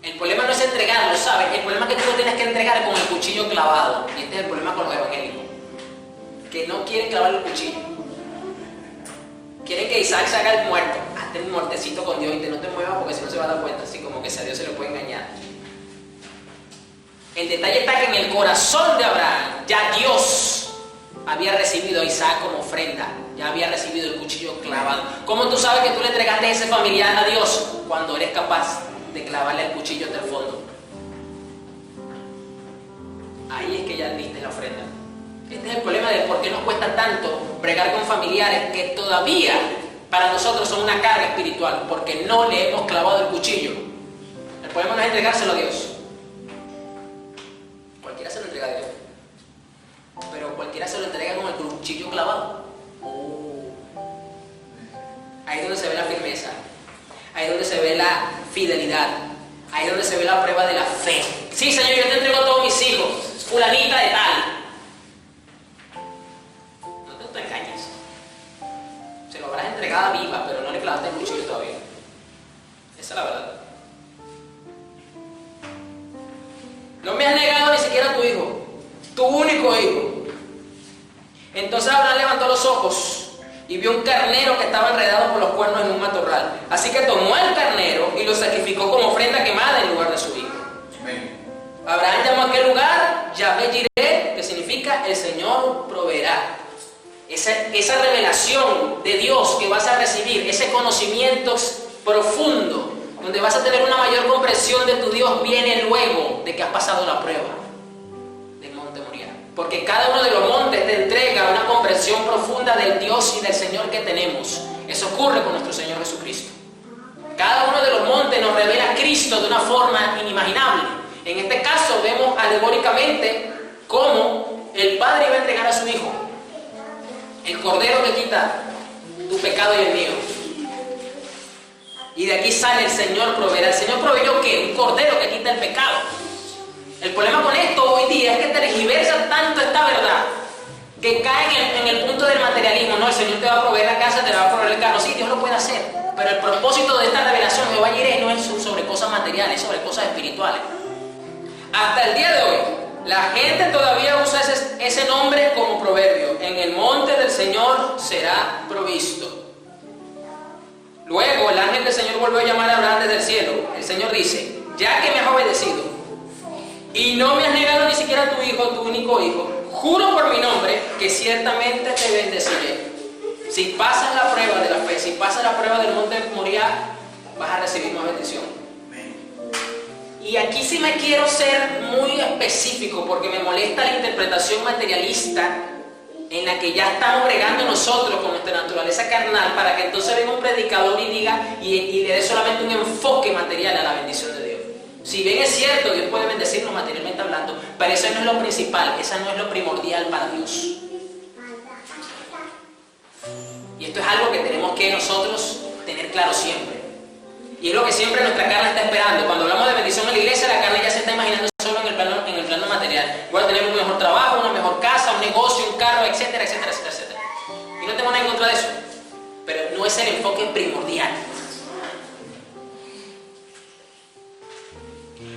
El problema no es entregarlo, ¿sabes? El problema es que tú lo tienes que entregar con el cuchillo clavado. Y este es el problema con los evangélicos. Que no quieren clavar el cuchillo. Quieren que Isaac se haga el muerto. Hazte un muertecito con Dios y no te muevas porque si no se va a dar cuenta. Así como que si a Dios se le puede engañar. El detalle está que en el corazón de Abraham ya Dios había recibido a Isaac como ofrenda. Ya había recibido el cuchillo clavado. ¿Cómo tú sabes que tú le entregaste ese familiar a Dios? Cuando eres capaz de clavarle el cuchillo hasta el fondo. Ahí es que ya diste la ofrenda. Este es el problema de por qué nos cuesta tanto bregar con familiares que todavía para nosotros son una carga espiritual, porque no le hemos clavado el cuchillo. El problema no es entregárselo a Dios. Cualquiera se lo entrega a Dios, pero cualquiera se lo entrega con el cuchillo clavado. Ahí es donde se ve la firmeza, ahí es donde se ve la fidelidad, ahí es donde se ve la prueba de la fe. Sí, Señor, yo te entrego a todos mis hijos, fulanita de tal. No te engañes. Se lo habrás entregado viva, pero no le clavaste el cuchillo todavía. Esa es la verdad. No me has negado ni siquiera a tu hijo, tu único hijo. Entonces Abraham levantó los ojos y vio un carnero que estaba enredado por los cuernos en un matorral. Así que tomó el carnero y lo sacrificó como ofrenda quemada en lugar de su hijo. Amén. Abraham llamó a aquel lugar Yahvé Jireh, que significa el Señor proveerá. Esa revelación de Dios que vas a recibir, ese conocimiento profundo, donde vas a tener una mayor comprensión de tu Dios, viene luego de que has pasado la prueba del monte Moriah. Porque cada uno de los montes te entrega una comprensión profunda del Dios y del Señor que tenemos. Eso ocurre con nuestro Señor Jesucristo. Cada uno de los montes nos revela a Cristo de una forma inimaginable. En este caso vemos alegóricamente cómo el Padre iba a entregar a su Hijo, el Cordero que quita tu pecado y el mío. Y de aquí sale el Señor proveerá. ¿El Señor proveyó qué? Un cordero que quita el pecado. El problema con esto hoy día es que tergiversa tanto esta verdad que cae en el punto del materialismo. No, el Señor te va a proveer la casa, te va a proveer el carro. Sí, Dios lo puede hacer. Pero el propósito de esta revelación de Jehová Jireh no es sobre cosas materiales, es sobre cosas espirituales. Hasta el día de hoy, la gente todavía usa ese nombre como proverbio. En el monte del Señor será provisto. Luego el ángel del Señor volvió a llamar a Abraham desde el cielo. El Señor dice: ya que me has obedecido y no me has negado ni siquiera a tu hijo, tu único hijo, juro por mi nombre que ciertamente te bendeciré. Si pasas la prueba de la fe, si pasas la prueba del monte Moriah, vas a recibir más bendición. Y aquí sí me quiero ser muy específico porque me molesta la interpretación materialista en la que ya estamos bregando nosotros con nuestra naturaleza carnal, para que entonces venga un predicador y diga y le dé solamente un enfoque material a la bendición de Dios. Si bien es cierto, Dios puede bendecirnos materialmente hablando, pero eso no es lo principal, eso no es lo primordial para Dios. Y esto es algo que tenemos que nosotros tener claro siempre. Y es lo que siempre nuestra carne está esperando. Cuando hablamos de bendición en la iglesia, la carne ya se está imaginando solo en el plano material. Voy a tener un mejor trabajo, una mejor casa, un negocio, un carro, etcétera, etcétera, etcétera, etcétera. Y no tengo nada en contra de eso. Pero no es el enfoque primordial.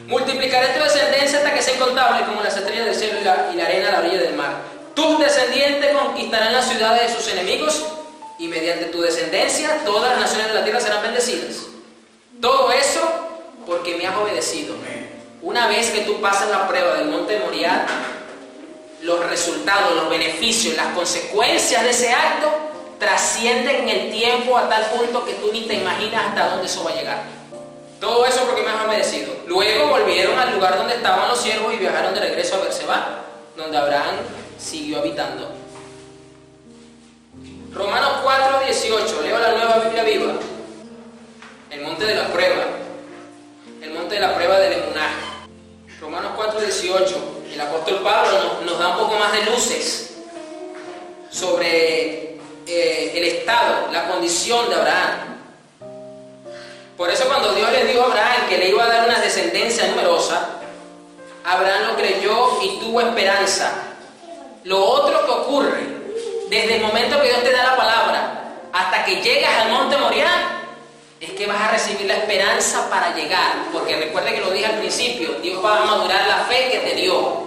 Multiplicaré tu descendencia hasta que sea incontable como las estrellas del cielo y la arena a la orilla del mar. Tus descendientes conquistarán las ciudades de sus enemigos y mediante tu descendencia todas las naciones de la tierra serán bendecidas. Todo eso porque me has obedecido. Una vez que tú pasas la prueba del monte Moriah, los resultados, los beneficios, las consecuencias de ese acto trascienden en el tiempo a tal punto que tú ni te imaginas hasta dónde eso va a llegar. Todo eso porque me has obedecido. Luego volvieron al lugar donde estaban los siervos y viajaron de regreso a Berseba, donde Abraham siguió habitando. Romanos 4:18, leo la Nueva Biblia Viva. el monte de la prueba, el monte de la prueba del emuná. Romanos 4:18, el apóstol Pablo nos da un poco más de luces sobre el estado, la condición de Abraham. Por eso cuando Dios le dijo a Abraham que le iba a dar una descendencia numerosa, Abraham lo creyó y tuvo esperanza. Lo otro que ocurre, desde el momento que Dios te da la palabra hasta que llegas al monte Moriah, es que vas a recibir la esperanza para llegar. Porque recuerda que lo dije al principio, Dios va a madurar la fe que te dio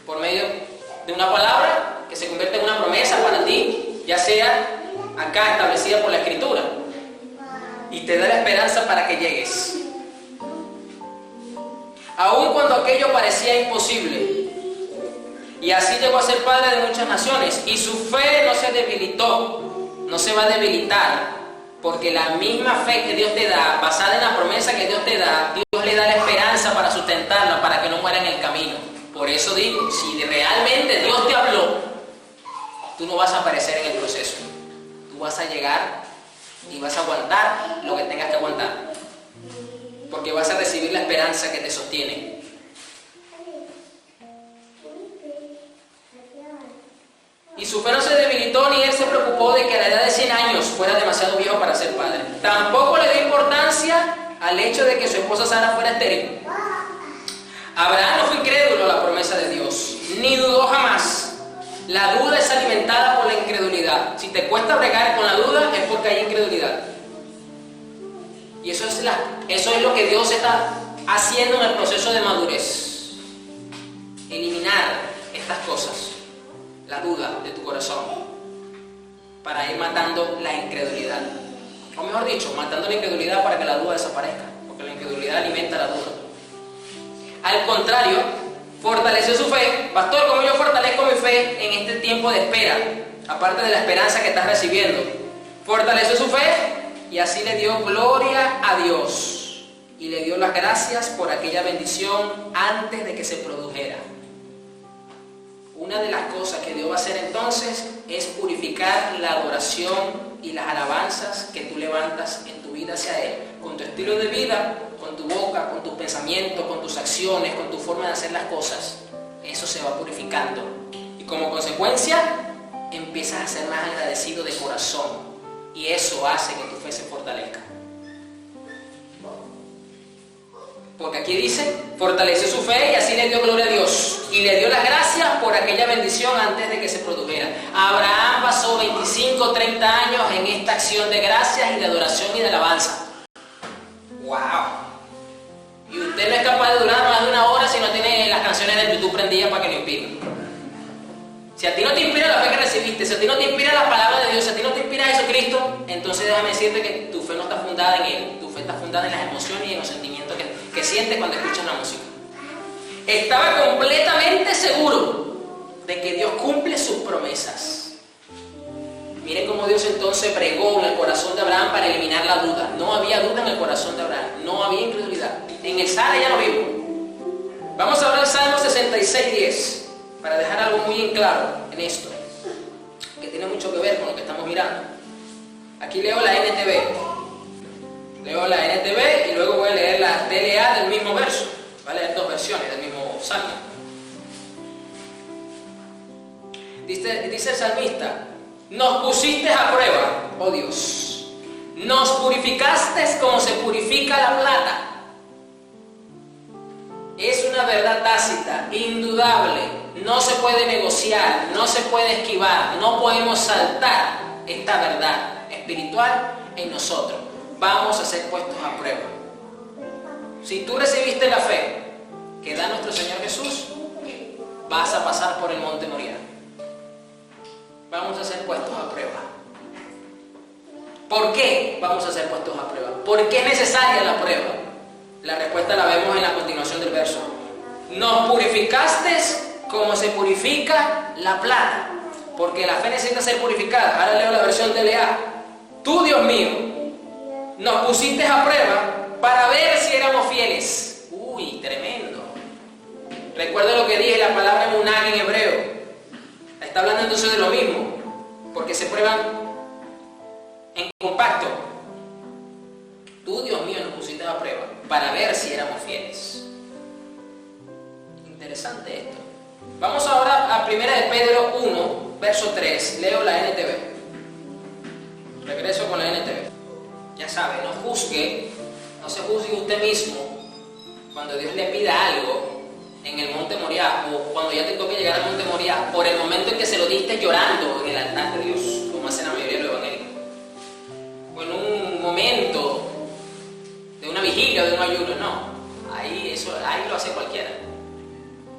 por medio de una palabra que se convierte en una promesa para ti, ya sea acá establecida por la Escritura, y te da la esperanza para que llegues. Aun cuando aquello parecía imposible, y así llegó a ser padre de muchas naciones, y su fe no se debilitó, no se va a debilitar, porque la misma fe que Dios te da, basada en la promesa que Dios te da, Dios le da la esperanza para sustentarla, para que no muera en el camino. Por eso digo, si realmente Dios te habló, tú no vas a aparecer en el proceso. Tú vas a llegar y vas a aguantar lo que tengas que aguantar, porque vas a recibir la esperanza que te sostiene. Y su fe no se debilitó, ni él se preocupó de que a la edad de 100 años fuera demasiado viejo para ser padre. Tampoco le dio importancia al hecho de que su esposa Sara fuera estéril. Abraham no fue incrédulo a la promesa de Dios, ni dudó jamás. La duda es alimentada por la incredulidad. Si te cuesta bregar con la duda, es porque hay incredulidad. Y eso es lo que Dios está haciendo en el proceso de madurez. Eliminar estas cosas, la duda de tu corazón, para ir matando la incredulidad. O mejor dicho, matando la incredulidad para que la duda desaparezca, porque la incredulidad alimenta la duda. Al contrario, fortaleció su fe. Pastor, ¿cómo yo fortalezco mi fe en este tiempo de espera? Aparte de la esperanza que estás recibiendo. Fortaleció su fe y así le dio gloria a Dios. Y le dio las gracias por aquella bendición antes de que se produjera. Una de las cosas que Dios va a hacer entonces es purificar la adoración y las alabanzas que tú levantas en tu vida hacia Él. Con tu estilo de vida, con tu boca, con tus pensamientos, con tus acciones, con tu forma de hacer las cosas. Eso se va purificando. Y como consecuencia, empiezas a ser más agradecido de corazón. Y eso hace que tu fe se fortalezca. Porque aquí dice, fortaleció su fe y así le dio gloria a Dios. Y le dio las gracias por aquella bendición antes de que se produjera. Abraham pasó 25, 30 años en esta acción de gracias y de adoración y de alabanza. ¡Wow! Y usted no es capaz de durar más de una hora si no tiene las canciones de YouTube prendidas para que lo inspiren. Si a ti no te inspira la fe que recibiste, si a ti no te inspira la palabra de Dios, si a ti no te inspira Jesucristo, entonces déjame decirte que tu fe no está fundada en Él. Tu fe está fundada en las emociones y en los sentimientos que sientes cuando escuchas la música. Estaba completamente seguro de que Dios cumple sus promesas. Miren cómo Dios entonces pregó en el corazón de Abraham para eliminar la duda. No había duda en el corazón de Abraham, no había incredulidad. En el Sara ya lo vimos. Vamos a hablar del Salmo 66:10 para dejar algo muy en claro en esto, que tiene mucho que ver con lo que estamos mirando. Aquí leo la NTV. Leo la NTV y luego voy a leer la TLA del mismo verso. Voy a leer dos versiones del mismo salmo. Dice el salmista: nos pusiste a prueba, oh Dios. Nos purificaste como se purifica la plata. Es una verdad tácita, indudable. No se puede negociar, no se puede esquivar, no podemos saltar esta verdad espiritual en nosotros. Vamos a ser puestos a prueba. Si tú recibiste la fe que da nuestro Señor Jesús, vas a pasar por el monte Moriah. Vamos a ser puestos a prueba. ¿Por qué vamos a ser puestos a prueba? ¿Por qué es necesaria la prueba? La respuesta la vemos en la continuación del verso. Nos purificaste como se purifica la plata, porque la fe necesita ser purificada. Ahora leo la versión de Lea. Tú, Dios mío, nos pusiste a prueba para ver si éramos fieles. Uy, tremendo. Recuerda lo que dije, la palabra emuná en hebreo. Está hablando entonces de lo mismo, porque se prueban en compacto. Tú, Dios mío, nos pusiste a prueba para ver si éramos fieles. Interesante esto. Vamos ahora a 1 de Pedro 1, verso 3. Leo la NTV. Regreso con la NTV. Ya sabe, no se juzgue usted mismo cuando Dios le pida algo en el Monte Moriah, o cuando ya te toque llegar al Monte Moriah, por el momento en que se lo diste llorando en el altar de Dios, como hacen la mayoría de los evangélicos. O en un momento de una vigilia o de un ayuno, no. Ahí lo hace cualquiera.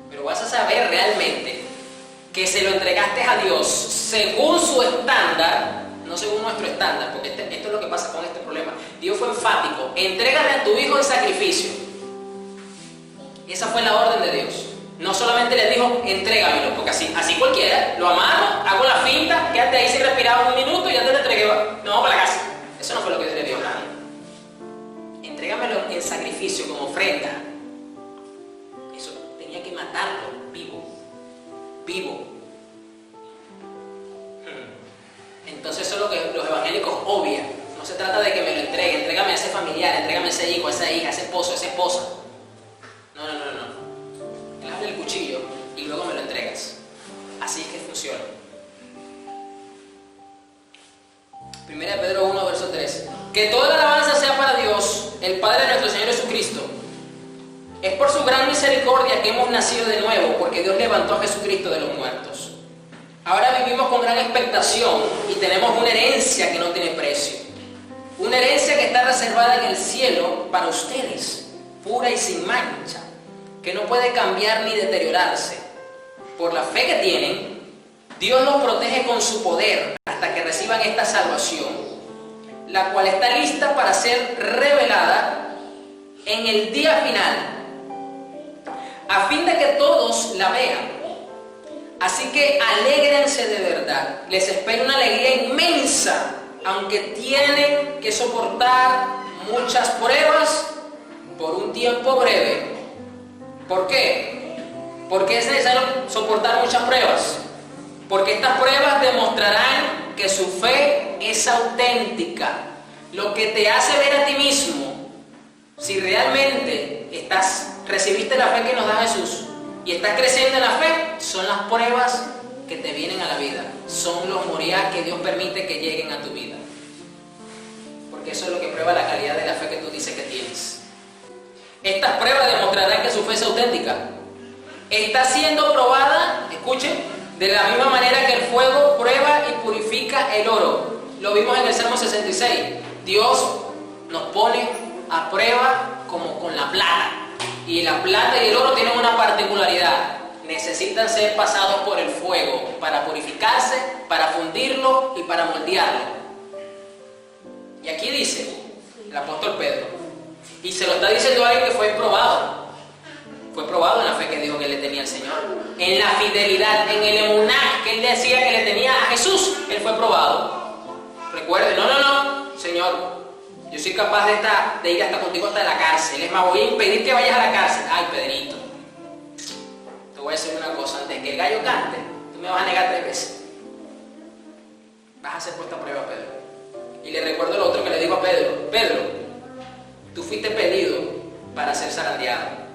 Pero vas a saber realmente que se lo entregaste a Dios según su estándar, no según nuestro estándar, porque esto es lo que pasa con este problema. Dios fue enfático: entrégale a tu hijo en sacrificio. Y esa fue la orden de Dios. No solamente le dijo, entrégamelo, porque así cualquiera, lo amarro, hago la finta, quédate ahí sin respirar un minuto y ya te lo entregué, no vamos para la casa. Eso no fue lo que Dios le dio a nadie. Entrégamelo en sacrificio, como ofrenda. Eso tenía que matarlo, vivo. Entonces eso es lo que los evangélicos obvian. No se trata de que me lo entregue, entrégame a ese familiar, entrégame a ese hijo, a esa hija, a ese esposo, a esa esposa. No. Él abre el cuchillo y luego me lo entregas. Así es que funciona. 1 de Pedro 1, verso 3. Que toda la alabanza sea para Dios, el Padre de nuestro Señor Jesucristo. Es por su gran misericordia que hemos nacido de nuevo, porque Dios levantó a Jesucristo de los muertos. Ahora vivimos con gran expectación y tenemos una herencia que no tiene precio. Una herencia que está reservada en el cielo para ustedes, pura y sin mancha, que no puede cambiar ni deteriorarse. Por la fe que tienen, Dios los protege con su poder hasta que reciban esta salvación, la cual está lista para ser revelada en el día final, a fin de que todos la vean. Así que alégrense de verdad. Les espera una alegría inmensa, aunque tienen que soportar muchas pruebas por un tiempo breve. ¿Por qué? Porque es necesario soportar muchas pruebas. Porque estas pruebas demostrarán que su fe es auténtica. Lo que te hace ver a ti mismo, si realmente recibiste la fe que nos da Jesús y estás creciendo en la fe, son las pruebas que te vienen a la vida. Son los Moriah que Dios permite que lleguen a tu vida. Porque eso es lo que prueba la calidad de la fe que tú dices que tienes. Estas pruebas demostrarán que su fe es auténtica. Está siendo probada, escuchen, de la misma manera que el fuego prueba y purifica el oro. Lo vimos en el Salmo 66. Dios nos pone a prueba como con la plata. Y la plata y el oro tienen una particularidad. Necesitan ser pasados por el fuego para purificarse, para fundirlo y para moldearlo. Y aquí dice el apóstol Pedro, y se lo está diciendo a alguien que fue probado. Fue probado en la fe que dijo que le tenía al Señor, en la fidelidad, en el emuná que él decía que le tenía a Jesús. Él fue probado. Recuerde, no, Señor, yo soy capaz de ir hasta contigo hasta la cárcel. Es más, voy a impedir que vayas a la cárcel. Ay, Pedrito, te voy a decir una cosa. Antes que el gallo cante, tú me vas a negar 3 veces. Vas a ser puesta a prueba, Pedro. Y le recuerdo lo otro que le digo a Pedro. Pedro, tú fuiste pedido para ser zarandeado,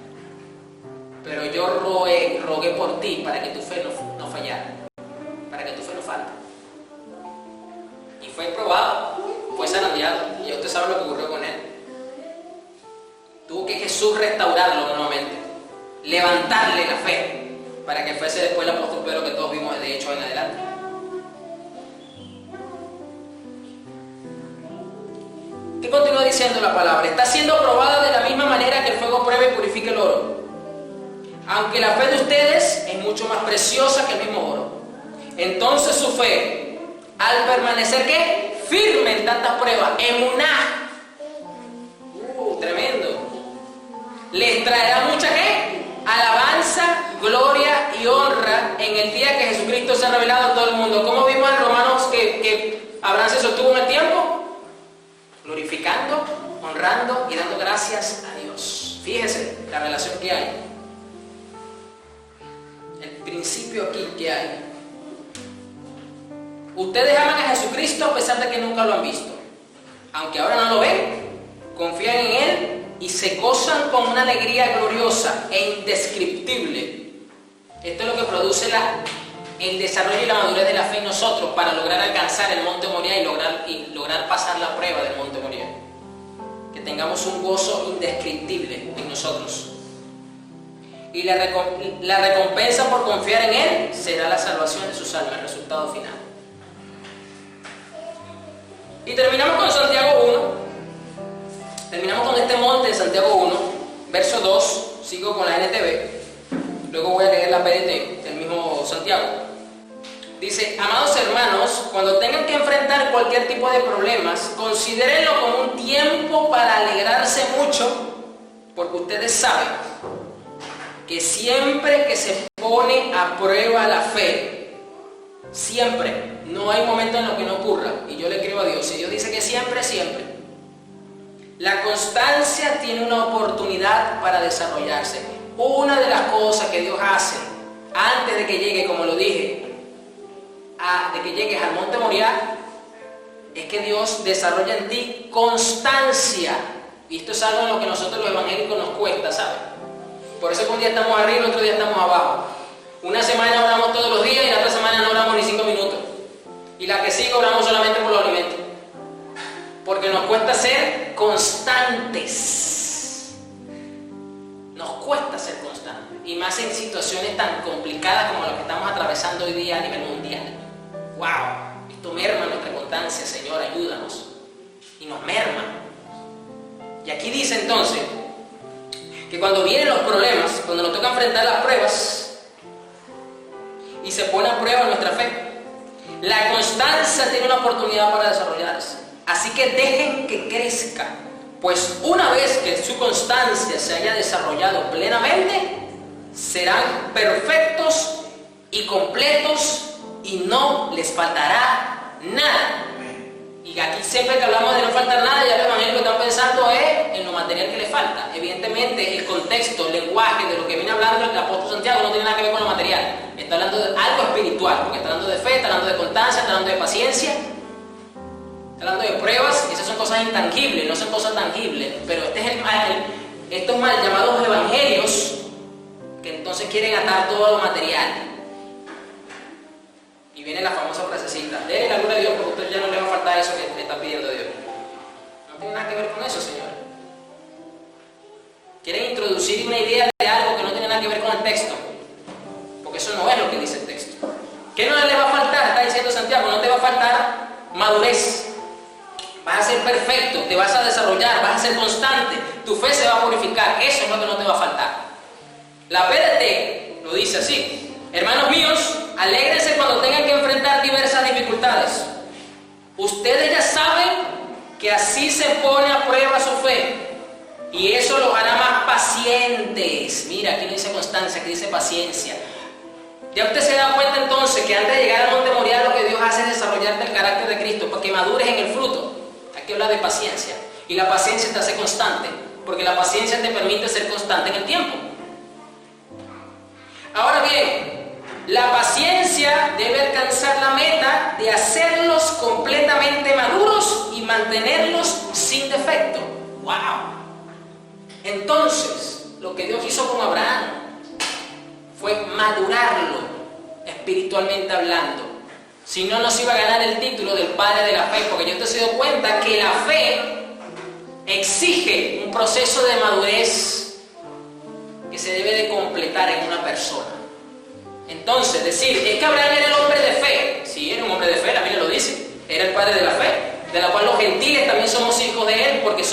pero yo rogué por ti para que tu fe no fallara, para que tu fe no falte. Y fue probado, fue zarandeado, y ya usted sabe lo que ocurrió con él. Tuvo que Jesús restaurarlo nuevamente, levantarle la fe, para que fuese después el apóstol Pedro que todos vimos de hecho en adelante. ¿Qué continúa diciendo la palabra? Está siendo probada de la misma manera que el fuego prueba y purifica el oro. Aunque la fe de ustedes es mucho más preciosa que el mismo oro. Entonces su fe, al permanecer ¿qué? Firme en tantas pruebas, emuná, tremendo, les traerá mucha ¿qué? Alabanza, gloria y honra en el día que Jesucristo se ha revelado a todo el mundo. ¿Cómo vimos en Romanos que Abraham se sostuvo en el tiempo? Glorificando, honrando y dando gracias a Dios. Fíjese la relación que hay. El principio aquí que hay. Ustedes aman a Jesucristo a pesar de que nunca lo han visto. Aunque ahora no lo ven, confían en Él y se gozan con una alegría gloriosa e indescriptible. Esto es lo que produce el desarrollo y la madurez de la fe en nosotros para lograr alcanzar el monte Moriah y lograr pasar la prueba del monte Moriah. Que tengamos un gozo indescriptible en nosotros. Y la recompensa por confiar en Él será la salvación de sus almas, el resultado final. Y terminamos con Santiago 1. Terminamos con este monte en Santiago 1, verso 2. Sigo con la NTV. Luego voy a leer la PDT del mismo Santiago. Dice: amados hermanos, cuando tengan que enfrentar cualquier tipo de problemas, considérenlo como un tiempo para alegrarse mucho, porque ustedes saben que siempre que se pone a prueba la fe, siempre, no hay momento en lo que no ocurra, y yo le creo a Dios, si Dios dice que siempre, siempre, la constancia tiene una oportunidad para desarrollarse. Una de las cosas que Dios hace antes de que llegue, como lo dije, de que llegues al monte Moriah, es que Dios desarrolla en ti constancia. Y esto es algo en lo que nosotros los evangélicos nos cuesta, ¿sabes? Por eso que un día estamos arriba y otro día estamos abajo. Una semana oramos todos los días y la otra semana no oramos ni 5 minutos. Y la que sigue oramos solamente por los alimentos. Porque nos cuesta ser constantes. Nos cuesta ser constantes. Y más en situaciones tan complicadas como las que estamos atravesando hoy día a nivel mundial. ¡Wow! Esto merma nuestra constancia, Señor, ayúdanos. Y nos merma. Y aquí dice entonces que cuando vienen los problemas, cuando nos toca enfrentar las pruebas y se pone a prueba nuestra fe, la constancia tiene una oportunidad para desarrollarse. Así que dejen que crezca, pues una vez que su constancia se haya desarrollado plenamente, serán perfectos y completos y no les faltará nada. Y aquí siempre que hablamos de no faltar nada, ya los evangélicos están pensando en lo material que les falta. Evidentemente el contexto, el lenguaje de lo que viene hablando el apóstol Santiago no tiene nada que ver con lo material. Está hablando de algo espiritual, porque está hablando de fe, está hablando de constancia, está hablando de paciencia, está hablando de pruebas. Esas son cosas intangibles, no son cosas tangibles. Pero estos mal llamados evangelios, que entonces quieren atar todo lo material. Y viene la famosa frasecita: denle la gloria a Dios, porque a usted ya no le va a faltar eso que le está pidiendo Dios. No tiene nada que ver con eso, señores. Quieren introducir una idea de algo que no tiene nada que ver con el texto, porque eso no es lo que dice el texto. ¿Qué no le va a faltar? Está diciendo Santiago: no te va a faltar madurez. Vas a ser perfecto, te vas a desarrollar, vas a ser constante, tu fe se va a purificar. Eso es lo que no te va a faltar. La PDT lo dice así: hermanos míos, alégrense cuando tengan que enfrentar diversas dificultades. Ustedes ya saben que así se pone a prueba su fe, y eso los hará más pacientes. Mira, aquí no dice constancia, aquí dice paciencia. Ya usted se da cuenta entonces que antes de llegar al monte Moriah lo que Dios hace es desarrollarte el carácter de Cristo para que madures en el fruto. Aquí habla de paciencia, y la paciencia te hace constante, porque la paciencia te permite ser constante en el tiempo. Ahora bien, la paciencia debe alcanzar la meta de hacerlos completamente maduros y mantenerlos sin defecto. ¡Wow! Entonces, lo que Dios hizo con Abraham fue madurarlo espiritualmente hablando. Si no, no se iba a ganar el título del padre de la fe, porque yo te he dado cuenta que la fe exige un proceso de madurez que se debe de completar en una persona. Entonces, decir, es que Abraham era el hombre de fe. Sí, era un hombre de fe, la Biblia lo dice. Era el padre de la fe, de la cual los gentiles también somos hijos de él, porque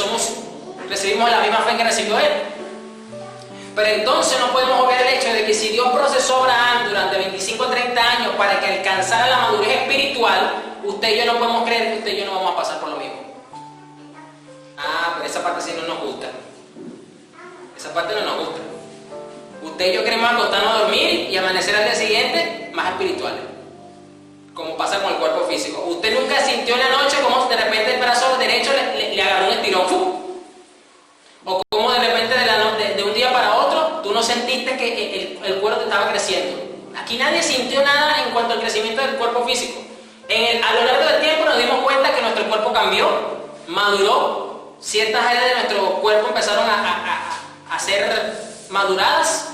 recibimos la misma fe que recibió él. Pero entonces no podemos obviar el hecho de que si Dios procesó a Abraham durante 25 o 30 años para que alcanzara la madurez espiritual, usted y yo no podemos creer que usted y yo no vamos a pasar por lo mismo. Ah, pero esa parte sí no nos gusta. Esa parte no nos gusta. Usted y yo queremos acostarnos a dormir y amanecer al día siguiente más espirituales, como pasa con el cuerpo físico. Usted nunca sintió en la noche como de repente el brazo derecho le agarró un estirón, ¡fum! O como de repente de un día para otro tú no sentiste que el cuerpo te estaba creciendo. Aquí nadie sintió nada en cuanto al crecimiento del cuerpo físico. A lo largo del tiempo nos dimos cuenta que nuestro cuerpo cambió, maduró, ciertas áreas de nuestro cuerpo empezaron a ser maduradas,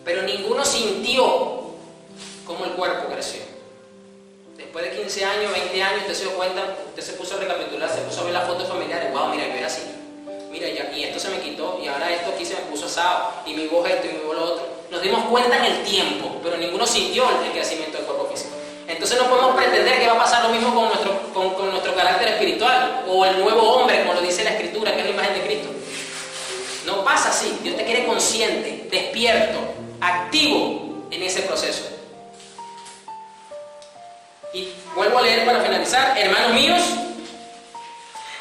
pero ninguno sintió cómo el cuerpo creció. Después de 15 años, 20 años, usted se dio cuenta, usted se puso a recapitular, se puso a ver las fotos familiares. Wow, mira, yo era así. Mira, y esto se me quitó, y ahora esto aquí se me puso asado, y mi voz esto, y mi voz lo otro. Nos dimos cuenta en el tiempo, pero ninguno sintió el crecimiento del cuerpo físico. Entonces no podemos pretender que va a pasar lo mismo con nuestro carácter espiritual, o el nuevo hombre, como lo dice la Escritura, que es la imagen de Cristo. No pasa así. Dios te quiere consciente, despierto, activo en ese proceso. Y vuelvo a leer para finalizar. Hermanos míos,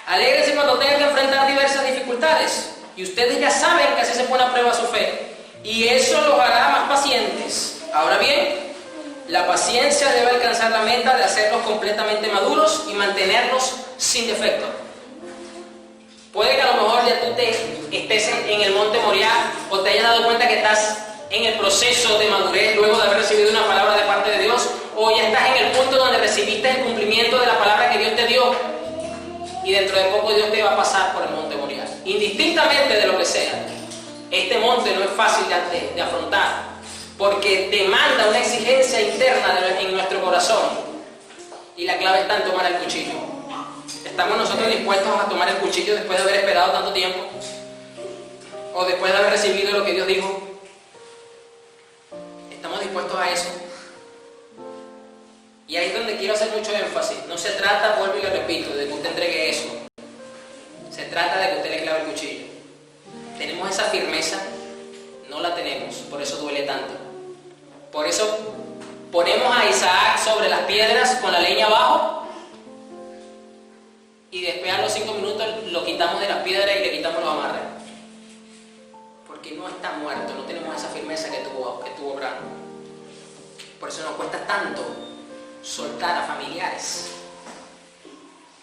alégrense cuando tengan que enfrentar diversas dificultades. Y ustedes ya saben que así se pone a prueba su fe. Y eso los hará más pacientes. Ahora bien, la paciencia debe alcanzar la meta de hacerlos completamente maduros y mantenerlos sin defecto. Puede que a lo mejor ya tú estés en el monte Moriah o te hayas dado cuenta que estás en el proceso de madurez luego de haber recibido una palabra de parte de Dios, o ya estás en el punto donde recibiste el cumplimiento de la palabra que Dios te dio y dentro de poco Dios te va a pasar por el monte Moriah. Indistintamente de lo que sea, este monte no es fácil de afrontar porque demanda una exigencia interna en nuestro corazón y la clave está en tomar el cuchillo. ¿Estamos nosotros dispuestos a tomar el cuchillo después de haber esperado tanto tiempo? ¿O después de haber recibido lo que Dios dijo? ¿Estamos dispuestos a eso? Y ahí es donde quiero hacer mucho énfasis. No se trata, vuelvo y le repito, de que usted entregue eso. Se trata de que usted le clave el cuchillo. ¿Tenemos esa firmeza? No la tenemos, por eso duele tanto. Por eso ponemos a Isaac sobre las piedras con la leña abajo y después a los 5 minutos lo quitamos de las piedras y le quitamos los amarres. Porque no está muerto, no tenemos esa firmeza que tuvo Abraham. Por eso nos cuesta tanto soltar a familiares.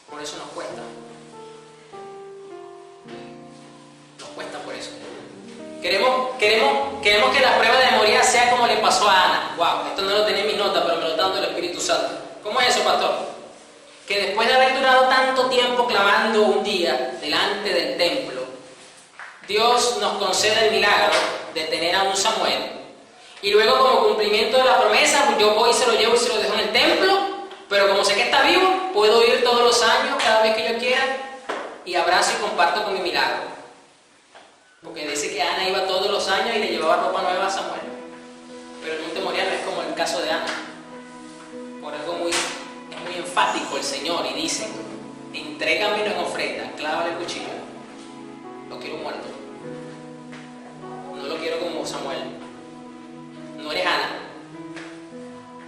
Por eso nos cuesta. Nos cuesta por eso. Queremos que la prueba de Moriah sea como le pasó a Ana. Wow, esto no lo tenía en mis notas, pero me lo está dando el Espíritu Santo. ¿Cómo es eso, pastor? Que después de haber durado tanto tiempo clamando un día delante del templo, Dios nos concede el milagro de tener a un Samuel. Y luego, como cumplimiento de la promesa, yo voy y se lo llevo y se lo dejo en el templo, pero como sé que está vivo, puedo ir todos los años, cada vez que yo quiera, y abrazo y comparto con mi milagro. Porque dice que Ana iba todos los años y le llevaba ropa nueva a Samuel. Pero el monte Moriah no es como el caso de Ana. Por algo es muy enfático el Señor y dice: entrégamelo en ofrenda, clávale el cuchillo. Lo quiero muerto. No lo quiero como Samuel. No eres Ana.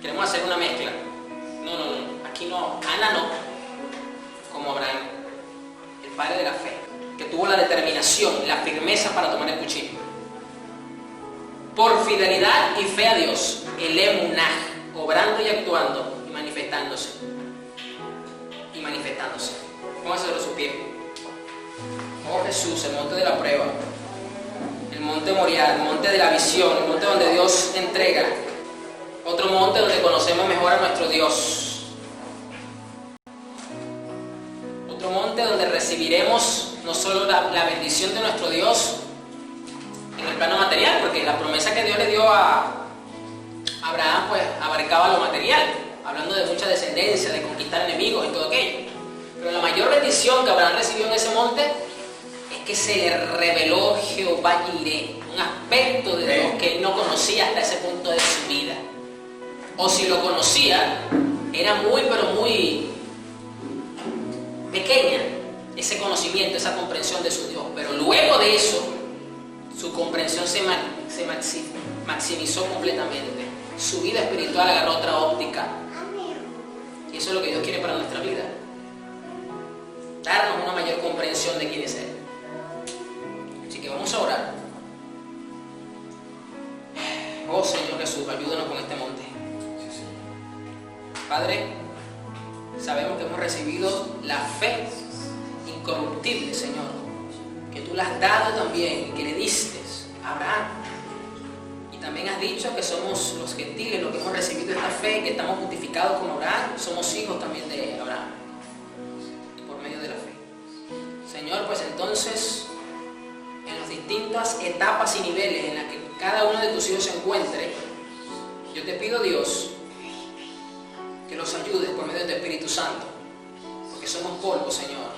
Queremos hacer una mezcla. No. Aquí no. Ana no. Como Abraham, el padre de la fe, que tuvo la determinación, la firmeza para tomar el cuchillo. Por fidelidad y fe a Dios, el emunah, obrando y actuando y manifestándose. Póngase sobre su pie. Oh Jesús, el monte de la prueba, el monte Moriah, el monte de la visión, el monte donde Dios entrega, otro monte donde conocemos mejor a nuestro Dios, otro monte donde recibiremos no solo la bendición de nuestro Dios en el plano material, porque la promesa que Dios le dio a Abraham pues abarcaba lo material, hablando de mucha descendencia, de conquistar enemigos y todo aquello. Pero la mayor bendición que Abraham recibió en ese monte es que se le reveló Jehová Jireh, un aspecto de Dios que él no conocía hasta ese punto de su vida. O si lo conocía, era muy pequeña ese conocimiento, esa comprensión de su Dios. Pero luego de eso, su comprensión se maximizó completamente. Su vida espiritual agarró otra óptica. Y eso es lo que Dios quiere para nuestra vida. Darnos una mayor comprensión de quién es Él. Así que vamos a orar. Oh Señor Jesús, ayúdanos con este monte. Padre, sabemos que hemos recibido la fe incorruptible, Señor, que tú la has dado también y que le diste a Abraham. Y también has dicho que somos los gentiles los que hemos recibido esta fe, que estamos justificados como Abraham, somos hijos también de Abraham por medio de la fe. Señor, pues entonces, en las distintas etapas y niveles en las que cada uno de tus hijos se encuentre, yo te pido, Dios, que los ayudes por medio de tu Espíritu Santo, porque somos polvo, Señor.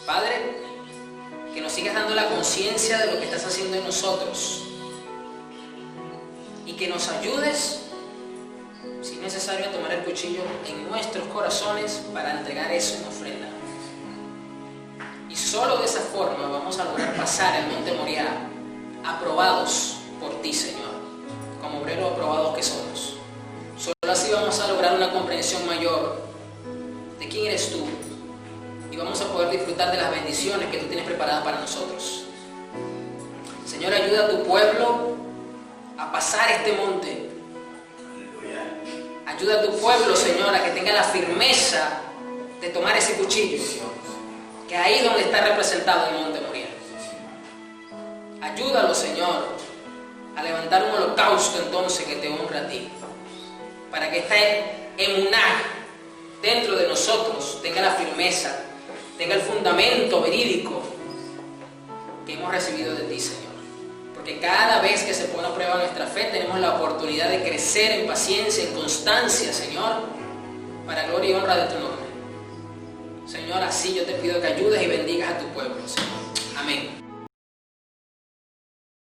Padre, que nos sigas dando la conciencia de lo que estás haciendo en nosotros y que nos ayudes, si es necesario, a tomar el cuchillo en nuestros corazones para entregar eso en ofrenda. Y solo de esa forma vamos a lograr pasar el monte Moriah aprobados por ti, Señor, como obreros aprobados que somos. Solo así vamos a lograr una comprensión mayor de quién eres tú y vamos a poder disfrutar de las bendiciones que tú tienes preparadas para nosotros. Señor, ayuda a tu pueblo a pasar este monte. Ayuda a tu pueblo, Señor, a que tenga la firmeza de tomar ese cuchillo, que ahí es donde está representado el monte Moriah. Ayúdalo, Señor, a levantar un holocausto entonces que te honra a ti, para que esta emuná dentro de nosotros tenga la firmeza, tenga el fundamento verídico que hemos recibido de ti, Señor. Porque cada vez que se pone a prueba nuestra fe, tenemos la oportunidad de crecer en paciencia, en constancia, Señor, para gloria y honra de tu nombre. Señor, así yo te pido que ayudes y bendigas a tu pueblo, Señor. Amén.